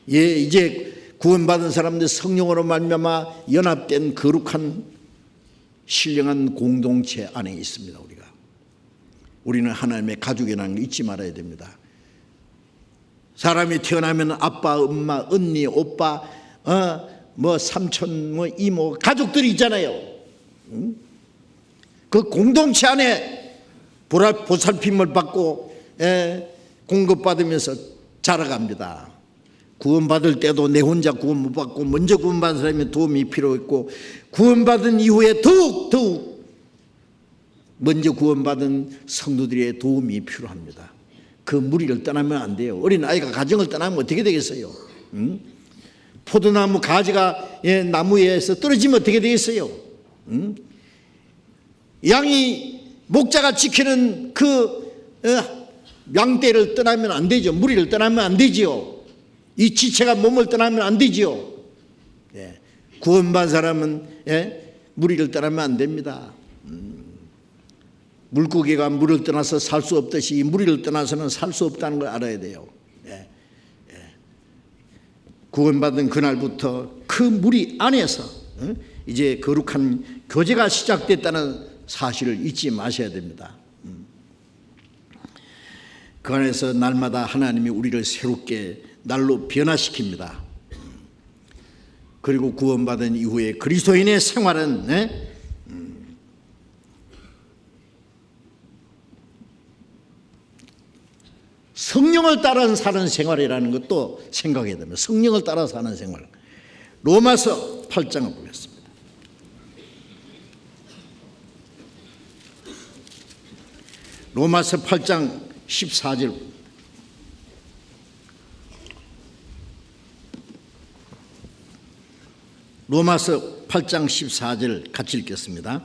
[SPEAKER 1] 이제 구원받은 사람들 성령으로 말미암아 연합된 거룩한 신령한 공동체 안에 있습니다. 우리는 하나님의 가족이라는 걸 잊지 말아야 됩니다. 사람이 태어나면 아빠, 엄마, 언니, 오빠, 뭐 삼촌, 뭐 이모, 가족들이 있잖아요. 그 공동체 안에 보살핌을 받고 공급받으면서 자라갑니다. 구원받을 때도 내 혼자 구원 못 받고 먼저 구원받은 사람이 도움이 필요했고, 구원받은 이후에 더욱 먼저 구원받은 성도들의 도움이 필요합니다. 그 무리를 떠나면 안 돼요. 어린아이가 가정을 떠나면 어떻게 되겠어요? 포도나무 가지가 나무에서 떨어지면 어떻게 되겠어요? 양이 목자가 지키는 그 양떼를 떠나면 안 되죠. 무리를 떠나면 안 되지요. 이 지체가 몸을 떠나면 안 되지요. 구원받은 사람은 무리를 떠나면 안 됩니다. 물고기가 물을 떠나서 살 수 없듯이 이 무리를 떠나서는 살 수 없다는 걸 알아야 돼요. 구원받은 그날부터 그 무리 안에서 이제 거룩한 교제가 시작됐다는 사실을 잊지 마셔야 됩니다. 그 안에서 날마다 하나님이 우리를 새롭게 날로 변화시킵니다. 그리고 구원받은 이후에 그리스도인의 생활은 성령을 따라 사는 생활이라는 것도 생각해야 됩니다. 성령을 따라 사는 생활. 로마서 8장을 보겠습니다. 로마서 8장 14절. 로마서 8장 14절 같이 읽겠습니다.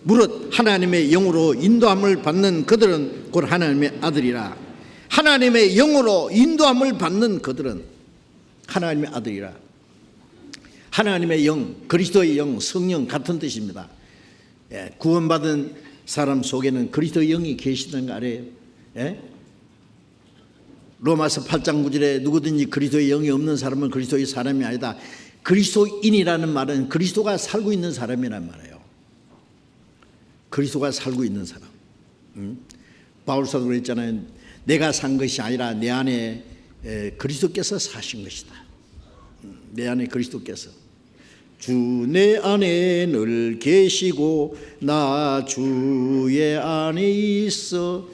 [SPEAKER 1] 무릇 하나님의 영으로 인도함을 받는 그들은 곧 하나님의 아들이라. 하나님의 영으로 인도함을 받는 그들은 하나님의 아들이라. 하나님의 영, 그리스도의 영, 성령 같은 뜻입니다. 구원받은 사람 속에는 그리스도의 영이 계시는 거 알아요? 로마서 8장 9절에 누구든지 그리스도의 영이 없는 사람은 그리스도의 사람이 아니다. 그리스도인이라는 말은 그리스도가 살고 있는 사람이란 말이에요. 그리스도가 살고 있는 사람. 바울사도 그랬잖아요. 내가 산 것이 아니라 내 안에 그리스도께서 사신 것이다. 내 안에 그리스도께서. 주 내 안에 늘 계시고 나 주의 안에 있어.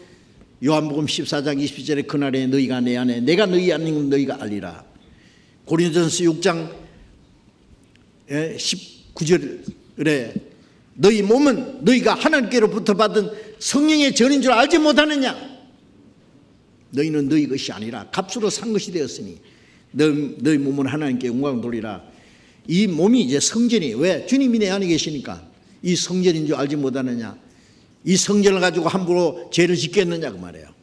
[SPEAKER 1] 요한복음 14장 20절에 그날에 너희가 내 안에 내가 너희 안에 있는 너희가 알리라. 고린도전서 6장 19절에 너희 몸은 너희가 하나님께로부터 받은 성령의 전인 줄 알지 못하느냐. 너희는 너희 것이 아니라 값으로 산 것이 되었으니 너희 몸은 하나님께 영광을 돌리라. 이 몸이 이제 성전이, 왜? 주님이 내 안에 계시니까. 이 성전인 줄 알지 못하느냐. 이 성전을 가지고 함부로 죄를 짓겠느냐 그 말이에요.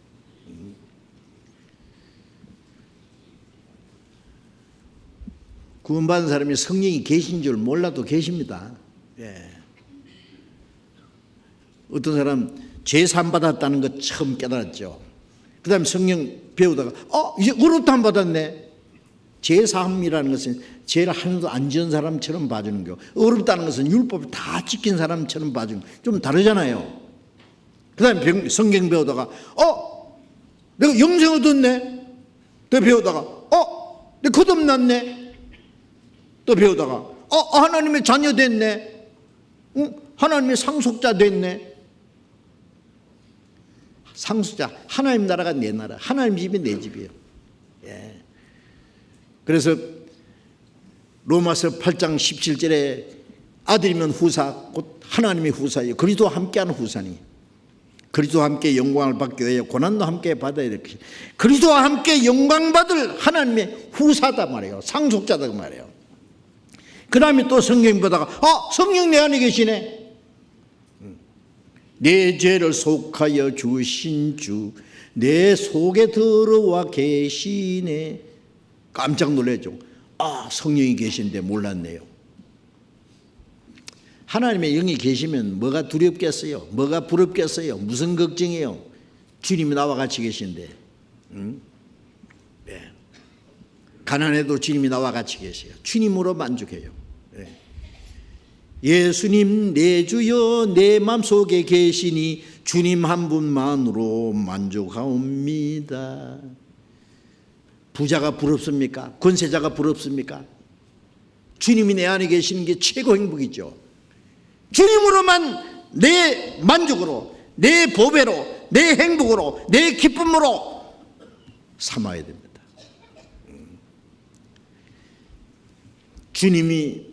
[SPEAKER 1] 구원받은 사람이 성령이 계신 줄 몰라도 계십니다. 어떤 사람 죄 산 받았다는 것 처음 깨달았죠. 그 다음에 성령 배우다가 이제 의롭다 안 받았네. 죄사함이라는 것은 죄를 하나도 안 지은 사람처럼 봐주는 거. 의롭다는 것은 율법을 다 지킨 사람처럼 봐주는 거. 좀 다르잖아요. 그 다음에 성경 배우다가 내가 영생 얻었네. 또 배우다가 내가 거듭났네. 또 배우다가 하나님의 자녀 됐네. 하나님의 상속자 됐네. 상속자, 하나님 나라가 내 나라, 하나님 집이 내 집이에요. 그래서 로마서 8장 17절에 아들이면 후사, 곧 하나님의 후사예요. 그리스도와 함께하는 후사니. 그리스도와 함께 영광을 받기 위해 고난도 함께 받아야 될 것이. 그리스도와 함께 영광 받을 하나님의 후사다 말이에요. 상속자다 그 말이에요. 그 다음에 또 성경 보다가 성령 내 안에 계시네. 내 죄를 속하여 주신 주 내 속에 들어와 계시네. 깜짝 놀라죠. 성령이 계신데 몰랐네요. 하나님의 영이 계시면 뭐가 두렵겠어요? 뭐가 부럽겠어요? 무슨 걱정이에요? 주님이 나와 같이 계신데. 가난해도 주님이 나와 같이 계세요. 주님으로 만족해요. 예수님 내 주여 내 맘속에 계시니 주님 한 분만으로 만족하옵니다. 부자가 부럽습니까? 권세자가 부럽습니까? 주님이 내 안에 계시는 게 최고 행복이죠. 주님으로만 내 만족으로, 내 보배로, 내 행복으로, 내 기쁨으로 삼아야 됩니다. 주님이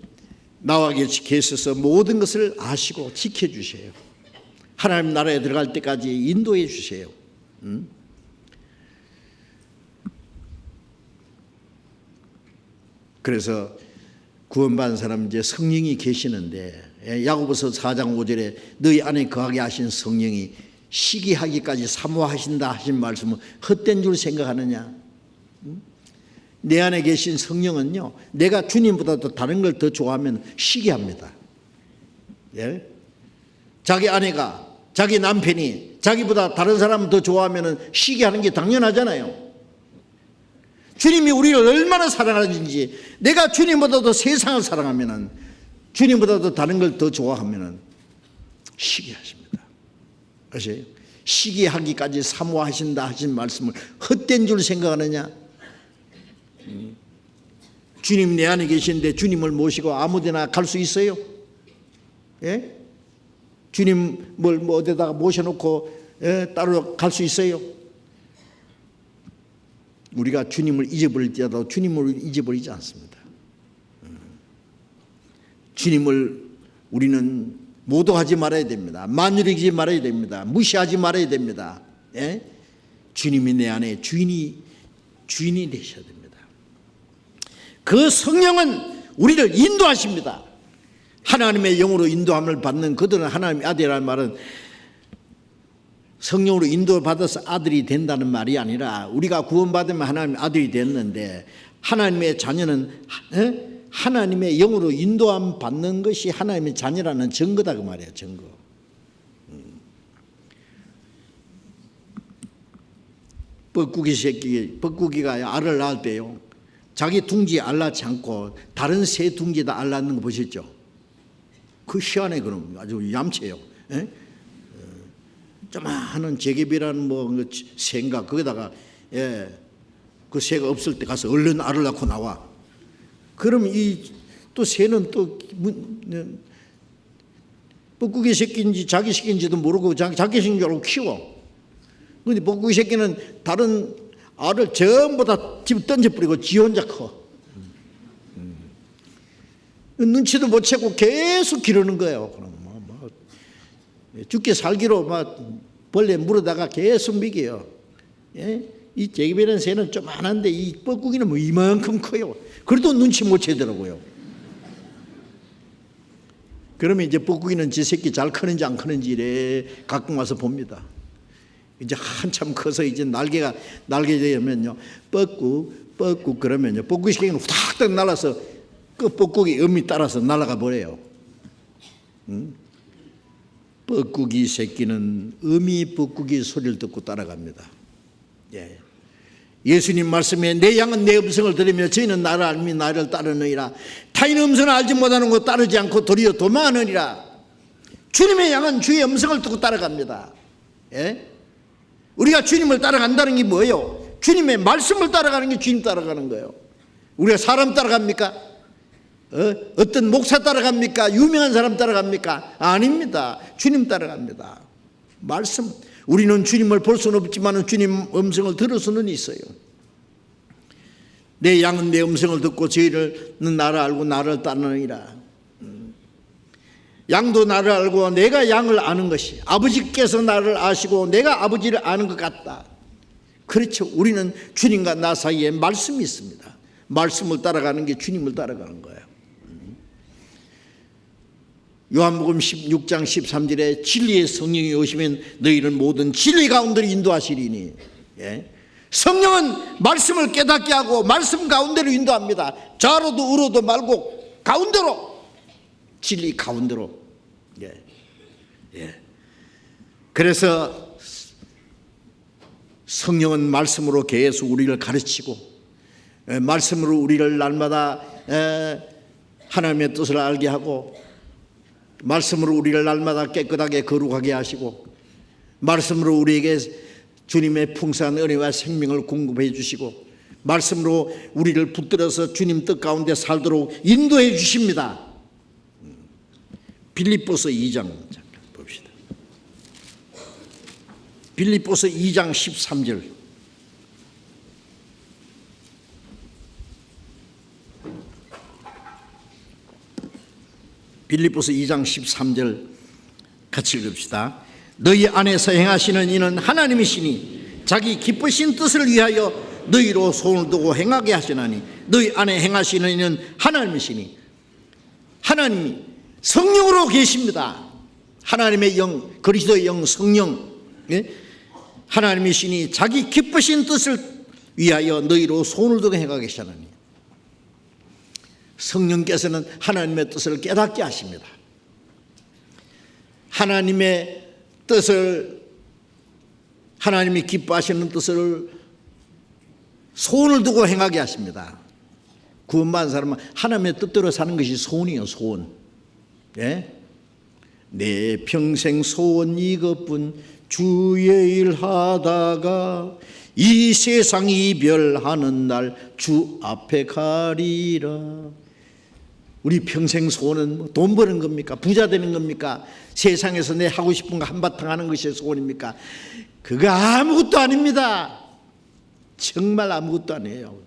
[SPEAKER 1] 나와 계셔서 모든 것을 아시고 지켜주세요. 하나님 나라에 들어갈 때까지 인도해 주세요. 그래서 구원받은 사람 이제 성령이 계시는데, 야고보서 4장 5절에 너희 안에 거하게 하신 성령이 시기하기까지 사모하신다 하신 말씀은 헛된 줄 생각하느냐? 내 안에 계신 성령은요, 내가 주님보다도 다른 걸 더 좋아하면 시기합니다. 예? 자기 아내가, 자기 남편이 자기보다 다른 사람을 더 좋아하면 시기하는 게 당연하잖아요. 주님이 우리를 얼마나 사랑하는지, 내가 주님보다도 세상을 사랑하면, 주님보다도 다른 걸 더 좋아하면 시기하십니다. 아세요? 시기하기까지 사모하신다 하신 말씀을 헛된 줄 생각하느냐? 주님 내 안에 계신데 주님을 모시고 아무데나 갈 수 있어요? 예? 주님 뭐 어디다가 모셔놓고 따로 갈 수 있어요? 우리가 주님을 잊어버릴지라도 주님을 잊어버리지 않습니다. 주님을 우리는 모독하지 말아야 됩니다. 만유리지 말아야 됩니다. 무시하지 말아야 됩니다. 예? 주님이 내 안에 주인이 되셔야 됩니다. 그 성령은 우리를 인도하십니다. 하나님의 영으로 인도함을 받는 그들은 하나님의 아들이라는 말은 성령으로 인도받아서 아들이 된다는 말이 아니라, 우리가 구원받으면 하나님의 아들이 됐는데, 하나님의 자녀는 하나님의 영으로 인도함 받는 것이 하나님의 자녀라는 증거다 그 말이에요. 증거. 뻐꾸기가 알을 낳을 때요, 자기 둥지 알 낳지 않고 다른 새 둥지에다 알 낳는 거 보셨죠? 그 희한해. 그럼 아주 얌체요. 조그마한 제개비라는 뭐 새인가 거기다가 그 새가 없을 때 가서 얼른 알을 낳고 나와. 그럼 이 또 새는 또 뻐꾸기 새끼인지 자기 새끼인지도 모르고 자기 새끼인 줄 알고 키워. 그런데 뻐꾸기 새끼는 다른 알을 전부 다 집어 던져버리고 지 혼자 커. 눈치도 못 채고 계속 기르는 거예요. 그럼 죽게 살기로 막 벌레 물어다가 계속 먹여요. 예? 이 제기별한 새는 좀 많은데 이 뻐꾸기는 뭐 이만큼 커요. 그래도 눈치 못 채더라고요. 그러면 이제 뻐꾸기는 지 새끼 잘 크는지 안 크는지 이래 가끔 와서 봅니다. 이제 한참 커서 이제 날개 되면요, 뻐꾸 그러면요, 뻐꾸기 새끼는 후닥닥 날아서 그 뻐꾸기 음이 따라서 날아가 버려요. 뻐꾸기 새끼는 음이 뻐꾸기 소리를 듣고 따라갑니다. 예. 예수님 말씀에 내 양은 내 음성을 들으며 저희는 나를 알미 나를 따르느니라. 타인의 음성을 알지 못하는 것 따르지 않고 도리어 도망하느니라. 주님의 양은 주의 음성을 듣고 따라갑니다. 예? 우리가 주님을 따라간다는 게 뭐예요? 주님의 말씀을 따라가는 게 주님 따라가는 거예요. 우리가 사람 따라갑니까? 어떤 목사 따라갑니까? 유명한 사람 따라갑니까? 아닙니다. 주님 따라갑니다. 말씀. 우리는 주님을 볼 수는 없지만 주님 음성을 들을 수는 있어요. 내 양은 내 음성을 듣고 저희는 나를 알고 나를 따르느니라. 양도 나를 알고 내가 양을 아는 것이, 아버지께서 나를 아시고 내가 아버지를 아는 것 같다. 그렇죠. 우리는 주님과 나 사이에 말씀이 있습니다. 말씀을 따라가는 게 주님을 따라가는 거예요. 요한복음 16장 13절에 진리의 성령이 오시면 너희를 모든 진리 가운데로 인도하시리니. 예? 성령은 말씀을 깨닫게 하고 말씀 가운데로 인도합니다. 좌로도 우로도 말고 가운데로, 진리 가운데로. 예. 예. 그래서 성령은 말씀으로 계속 우리를 가르치고, 말씀으로 우리를 날마다 하나님의 뜻을 알게 하고, 말씀으로 우리를 날마다 깨끗하게 거룩하게 하시고, 말씀으로 우리에게 주님의 풍성한 은혜와 생명을 공급해 주시고, 말씀으로 우리를 붙들어서 주님 뜻 가운데 살도록 인도해 주십니다. 빌립보서 2장 잠깐 봅시다. 빌립보서 2장 13절. 빌립보서 2장 13절 같이 읽읍시다. 너희 안에서 행하시는 이는 하나님이시니 자기 기쁘신 뜻을 위하여 너희로 손을 두고 행하게 하시나니 너희 안에 행하시는 이는 하나님이시니 하나님이 성령으로 계십니다. 하나님의 영, 그리스도의 영, 성령, 하나님이시니 자기 기쁘신 뜻을 위하여 너희로 손을 두고 행하게 하시나니 성령께서는 하나님의 뜻을 깨닫게 하십니다. 하나님의 뜻을, 하나님이 기뻐하시는 뜻을 소원을 두고 행하게 하십니다. 구원받은 사람은 하나님의 뜻대로 사는 것이 소원이에요. 소원. 예? 내 평생 소원 이것뿐 주의 일 하다가 이 세상 이별하는 날 주 앞에 가리라. 우리 평생 소원은 돈 버는 겁니까? 부자 되는 겁니까? 세상에서 내 하고 싶은 거 한바탕 하는 것이 소원입니까? 그거 아무것도 아닙니다. 정말 아무것도 아니에요.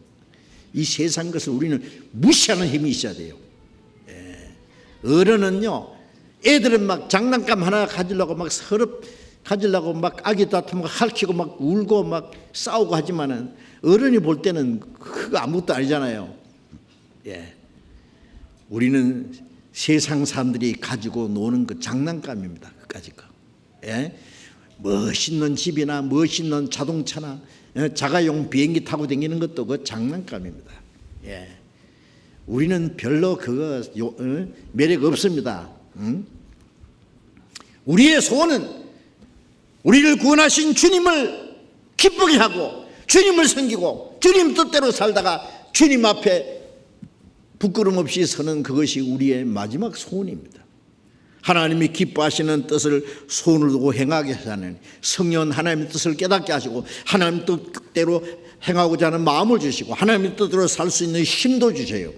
[SPEAKER 1] 이 세상 것을 우리는 무시하는 힘이 있어야 돼요. 어른은요, 애들은 막 장난감 하나 가지려고 막 서로 가지려고 막 아기 다투면 핥히고 막 울고 막 싸우고 하지만은 어른이 볼 때는 그거 아무것도 아니잖아요. 예. 우리는 세상 사람들이 가지고 노는 그 장난감입니다. 그까짓 거. 예? 멋있는 집이나 멋있는 자동차나 자가용 비행기 타고 다니는 것도 그 장난감입니다. 예. 우리는 별로 그거 매력 없습니다. 우리의 소원은 우리를 구원하신 주님을 기쁘게 하고 주님을 섬기고 주님 뜻대로 살다가 주님 앞에 부끄럼 없이 서는 그것이 우리의 마지막 소원입니다. 하나님이 기뻐하시는 뜻을 손을 두고 행하게 하시는 성령 하나님의 뜻을 깨닫게 하시고 하나님 뜻대로 행하고자 하는 마음을 주시고 하나님의 뜻대로 살 수 있는 힘도 주세요.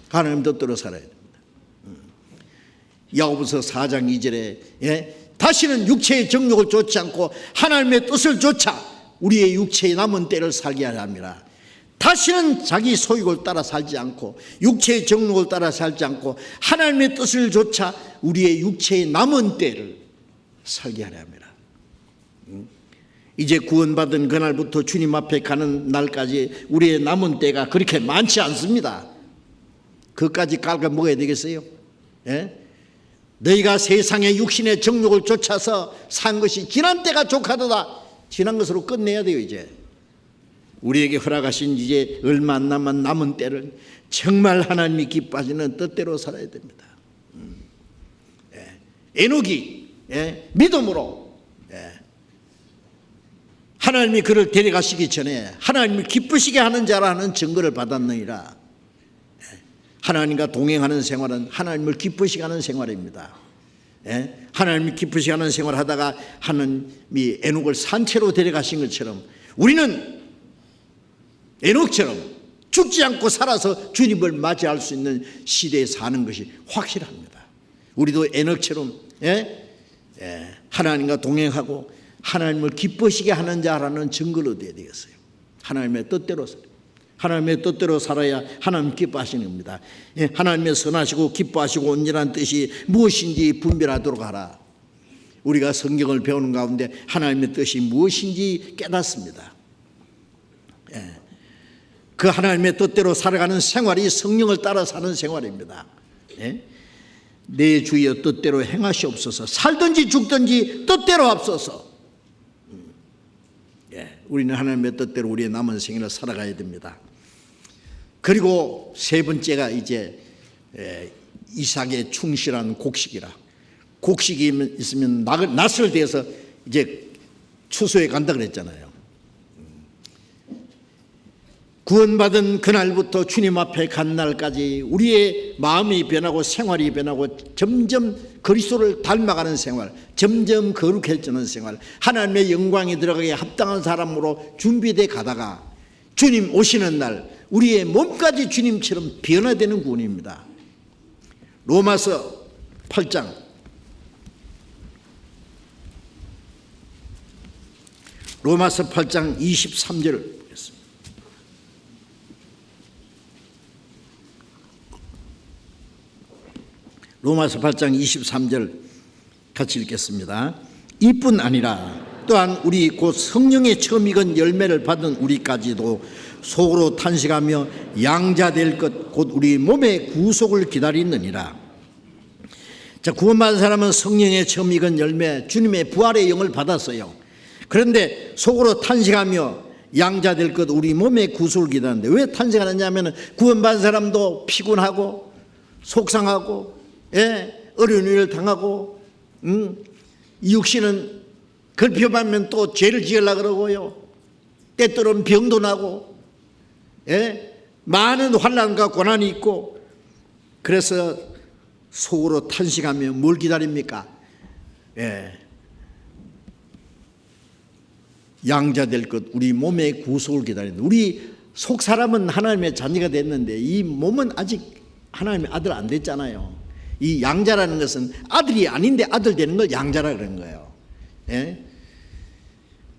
[SPEAKER 1] 하나님 뜻대로 살아야 됩니다. 야고보서 4장 2절에 다시는 육체의 정욕을 쫓지 않고 하나님의 뜻을 쫓아 우리의 육체의 남은 때를 살게 하려 합니다. 다시는 자기 소욕을 따라 살지 않고 육체의 정욕을 따라 살지 않고 하나님의 뜻을 쫓아 우리의 육체의 남은 때를 살게 하려 합니다. 이제 구원받은 그날부터 주님 앞에 가는 날까지 우리의 남은 때가 그렇게 많지 않습니다. 그까지 깔고 먹어야 되겠어요? 예? 너희가 세상의 육신의 정욕을 쫓아서 산 것이 지난 때가 족하도다. 지난 것으로 끝내야 돼요. 이제 우리에게 허락하신 이제 얼마 안 남은 남은 때를 정말 하나님이 기뻐하시는 뜻대로 살아야 됩니다. 에녹이 믿음으로 하나님이 그를 데려가시기 전에 하나님이 기쁘시게 하는 자라는 증거를 받았느니라. 하나님과 동행하는 생활은 하나님을 기쁘시게 하는 생활입니다. 하나님이 기쁘시게 하는 생활을 하다가 하나님이 에녹을 산채로 데려가신 것처럼 우리는 에녹처럼 죽지 않고 살아서 주님을 맞이할 수 있는 시대에 사는 것이 확실합니다. 우리도 에녹처럼 하나님과 동행하고 하나님을 기쁘시게 하는 자라는 증거를 얻어야 되겠어요. 하나님의 뜻대로 하나님의 뜻대로 살아야 하나님 기뻐하시는 겁니다. 하나님의 선하시고 기뻐하시고 온전한 뜻이 무엇인지 분별하도록 하라. 우리가 성경을 배우는 가운데 하나님의 뜻이 무엇인지 깨닫습니다. 그 하나님의 뜻대로 살아가는 생활이 성령을 따라 사는 생활입니다. 내 주여 뜻대로 행하시옵소서. 살든지 죽든지 뜻대로 앞서서. 우리는 하나님의 뜻대로 우리의 남은 생애를 살아가야 됩니다. 그리고 세 번째가 이제 이삭의 충실한 곡식이라. 곡식이 있으면 낫을 대서 이제 추수에 간다 그랬잖아요. 구원받은 그날부터 주님 앞에 간 날까지 우리의 마음이 변하고 생활이 변하고 점점 그리스도를 닮아가는 생활, 점점 거룩해지는 생활, 하나님의 영광이 들어가게 합당한 사람으로 준비돼 가다가 주님 오시는 날 우리의 몸까지 주님처럼 변화되는 구원입니다. 로마서 8장 23절 보겠습니다. 로마서 8장 23절 같이 읽겠습니다. 이뿐 아니라 또한 우리 곧 성령의 처음 익은 열매를 받은 우리까지도 속으로 탄식하며 양자될 것 곧 우리 몸의 구속을 기다리느니라. 자, 구원받은 사람은 성령의 처음 익은 열매, 주님의 부활의 영을 받았어요. 그런데 속으로 탄식하며 양자될 것 우리 몸의 구속을 기다리는데, 왜 탄식하느냐면 구원받은 사람도 피곤하고 속상하고 어려운 일을 당하고 이 육신은 걸펴받으면 또 죄를 지으려고 그러고요. 때때로는 병도 나고 많은 환난과 고난이 있고, 그래서 속으로 탄식하며 뭘 기다립니까? 양자될 것 우리 몸의 구속을 기다리는, 우리 속 사람은 하나님의 자녀가 됐는데 이 몸은 아직 하나님의 아들 안 됐잖아요. 이 양자라는 것은 아들이 아닌데 아들 되는 걸 양자라 그런 거예요.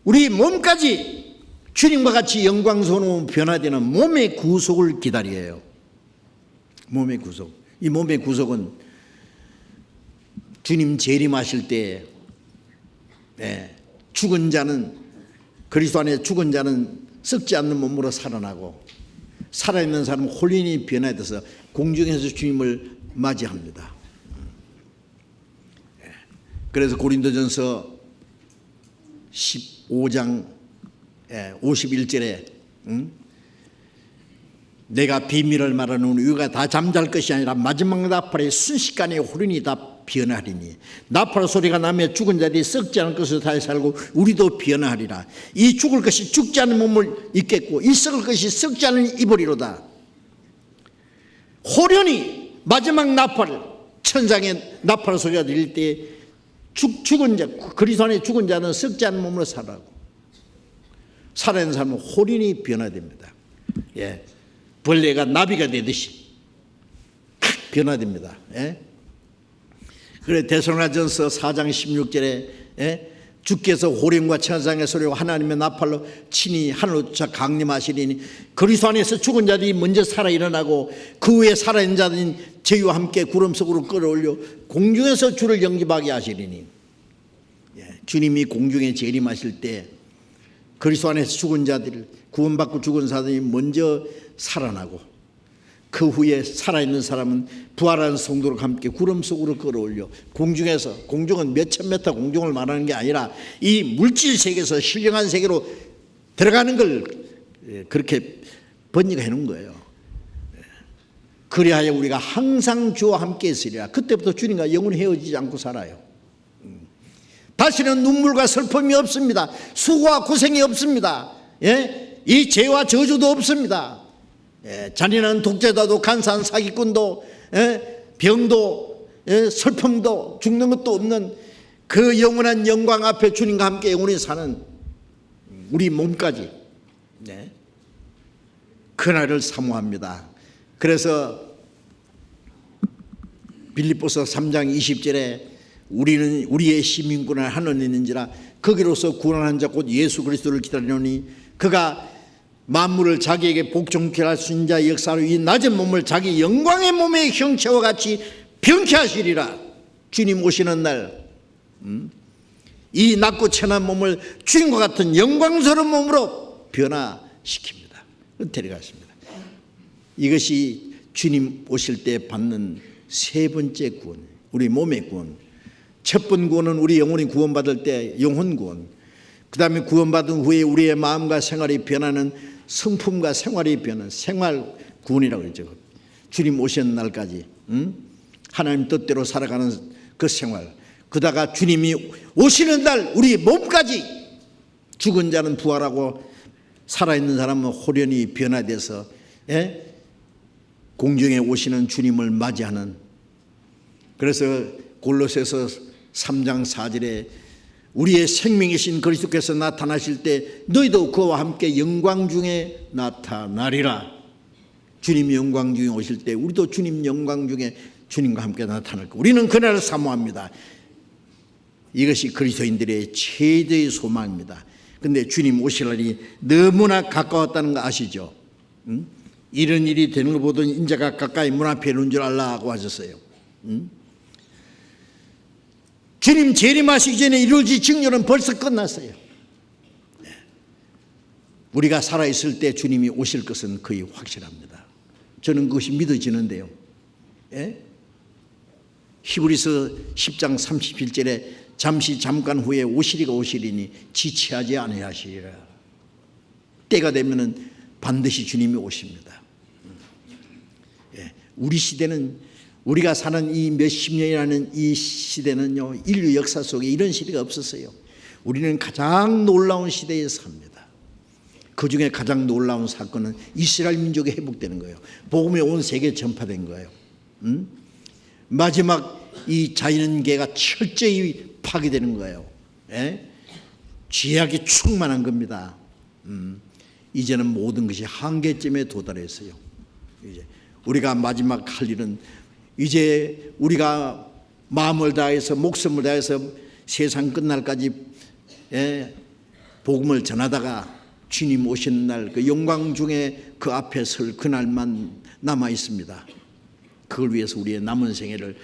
[SPEAKER 1] 우리 몸까지 주님과 같이 영광스러운 변화되는 몸의 구속을 기다려요. 몸의 구속. 이 몸의 구속은 주님 재림하실 때 죽은 자는, 그리스도 안에 죽은 자는 썩지 않는 몸으로 살아나고 살아있는 사람은 혼연히 변화돼서 공중에서 주님을 맞이합니다. 그래서 고린도전서 15장 51절에 내가 비밀을 말하는 이유가 다 잠잘 것이 아니라 마지막 나팔의 순식간에 혼연히 다 변하리니 나팔 소리가 나며 죽은 자들이 썩지 않을 것으로 다시 살고 우리도 변하리라. 이 죽을 것이 죽지 않은 몸을 입겠고 이 썩을 것이 썩지 않은 입으리로다. 혼연히 마지막 나팔, 천상의 나팔 소리가 들릴 때 죽은 자, 그리스도 안에 죽은 자는 썩지 않은 몸으로 살아가고 살아있는 사람은 혼연히 변화됩니다. 벌레가 나비가 되듯이 변화됩니다. 그래 데살로니가전서 4장 16절에 주께서 호령과 천상의 소리와 하나님의 나팔로 친히 하늘로 강림하시리니 그리스도 안에서 죽은 자들이 먼저 살아 일어나고 그 후에 살아있는 자들은 저희와 함께 구름 속으로 끌어올려 공중에서 주를 영접하게 하시리니. 주님이 공중에 재림하실 때 그리스도 안에서 죽은 자들, 구원받고 죽은 사람이 먼저 살아나고 그 후에 살아있는 사람은 부활한 성도로 함께 구름 속으로 끌어올려 공중에서, 공중은 몇천 메터 공중을 말하는 게 아니라 이 물질 세계에서 신령한 세계로 들어가는 걸 그렇게 번역해 놓은 거예요. 그리하여 우리가 항상 주와 함께 있으리라. 그때부터 주님과 영원히 헤어지지 않고 살아요. 다시는 눈물과 슬픔이 없습니다. 수고와 고생이 없습니다. 이 죄와 저주도 없습니다. 잔인한 독재자도 간사한 사기꾼도 병도 슬픔도 죽는 것도 없는 그 영원한 영광 앞에 주님과 함께 영원히 사는 우리 몸까지 그날을 사모합니다. 그래서 빌립보서 3장 20절에 우리는 우리의 시민권을 하늘에 있는지라 거기로서 구원한 자 곧 예수 그리스도를 기다리노니 그가 만물을 자기에게 복종케 할 수 있는 자의 역사로 이 낮은 몸을 자기 영광의 몸의 형체와 같이 병케 하시리라. 주님 오시는 날 이 낮고 천한 몸을 주님과 같은 영광스러운 몸으로 변화시킵니다. 데려가십니다. 이것이 주님 오실 때 받는 세 번째 구원, 우리 몸의 구원. 첫 번 구원은 우리 영혼이 구원받을 때 영혼 구원, 그 다음에 구원받은 후에 우리의 마음과 생활이 변하는 성품과 생활이 변하는 생활 구원이라고 그러죠. 주님 오시는 날까지 하나님 뜻대로 살아가는 그 생활. 그다가 주님이 오시는 날 우리 몸까지 죽은 자는 부활하고 살아있는 사람은 호련히 변화돼서 공중에 오시는 주님을 맞이하는. 그래서 골로새서 3장 4절에 우리의 생명이신 그리스도께서 나타나실 때 너희도 그와 함께 영광 중에 나타나리라. 주님 영광 중에 오실 때 우리도 주님 영광 중에 주님과 함께 나타날 것. 우리는 그날을 사모합니다. 이것이 그리스도인들의 최대의 소망입니다. 그런데 주님 오실 날이 너무나 가까웠다는 거 아시죠? 이런 일이 되는 걸 보더니 인자가 가까이 문 앞에 있는 줄 알라고 하셨어요. 주님 재림하시기 전에 이루어질 징조는 벌써 끝났어요. 우리가 살아있을 때 주님이 오실 것은 거의 확실합니다. 저는 그것이 믿어지는데요. 히브리서 10장 37절에 잠깐 후에 오시리가 오시리니 지체하지 아니하시리라. 때가 되면은 반드시 주님이 오십니다. 우리 시대는, 우리가 사는 이 몇십 년이라는 이 시대는요, 인류 역사 속에 이런 시대가 없었어요. 우리는 가장 놀라운 시대에 삽니다. 그 중에 가장 놀라운 사건은 이스라엘 민족이 회복되는 거예요. 복음이 온 세계에 전파된 거예요. 마지막 이 자연계가 철저히 파괴되는 거예요. 죄악이 충만한 겁니다. 이제는 모든 것이 한계점에 도달했어요. 이제 우리가 마지막 할 일은, 이제 우리가 마음을 다해서 목숨을 다해서 세상 끝날까지 복음을 전하다가 주님 오시는 날 그 영광 중에 그 앞에 설 그날만 남아 있습니다. 그걸 위해서 우리의 남은 생애를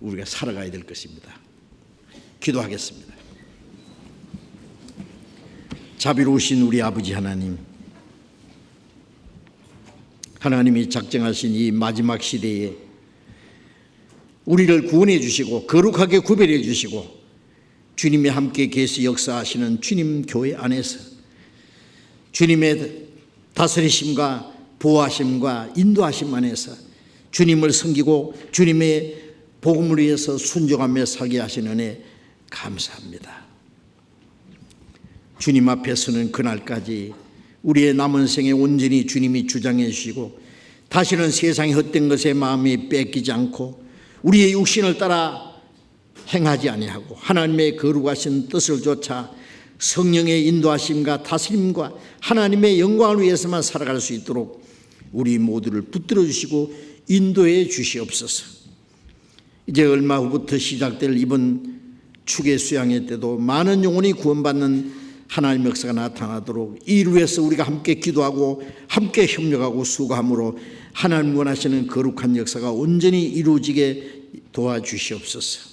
[SPEAKER 1] 우리가 살아가야 될 것입니다. 기도하겠습니다. 자비로우신 우리 아버지 하나님, 하나님이 작정하신 이 마지막 시대에 우리를 구원해 주시고 거룩하게 구별해 주시고 주님이 함께 계시 역사하시는 주님 교회 안에서 주님의 다스리심과 보호하심과 인도하심 안에서 주님을 섬기고 주님의 복음을 위해서 순종하며 살게 하신 은혜 감사합니다. 주님 앞에 서는 그날까지 우리의 남은 생에 온전히 주님이 주장해 주시고 다시는 세상의 헛된 것에 마음이 뺏기지 않고 우리의 육신을 따라 행하지 아니하고 하나님의 거룩하신 뜻을 쫓아 성령의 인도하심과 다스림과 하나님의 영광을 위해서만 살아갈 수 있도록 우리 모두를 붙들어 주시고 인도해 주시옵소서. 이제 얼마 후부터 시작될 이번 축의 수양회 때도 많은 영혼이 구원받는 하나님의 역사가 나타나도록 이를 위해서 우리가 함께 기도하고 함께 협력하고 수고함으로 하나님 원하시는 거룩한 역사가 온전히 이루어지게 도와주시옵소서.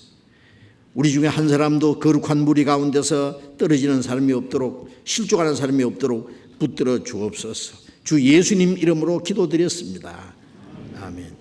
[SPEAKER 1] 우리 중에 한 사람도 거룩한 무리 가운데서 떨어지는 사람이 없도록, 실족하는 사람이 없도록 붙들어 주옵소서. 주 예수님 이름으로 기도드렸습니다. 아멘.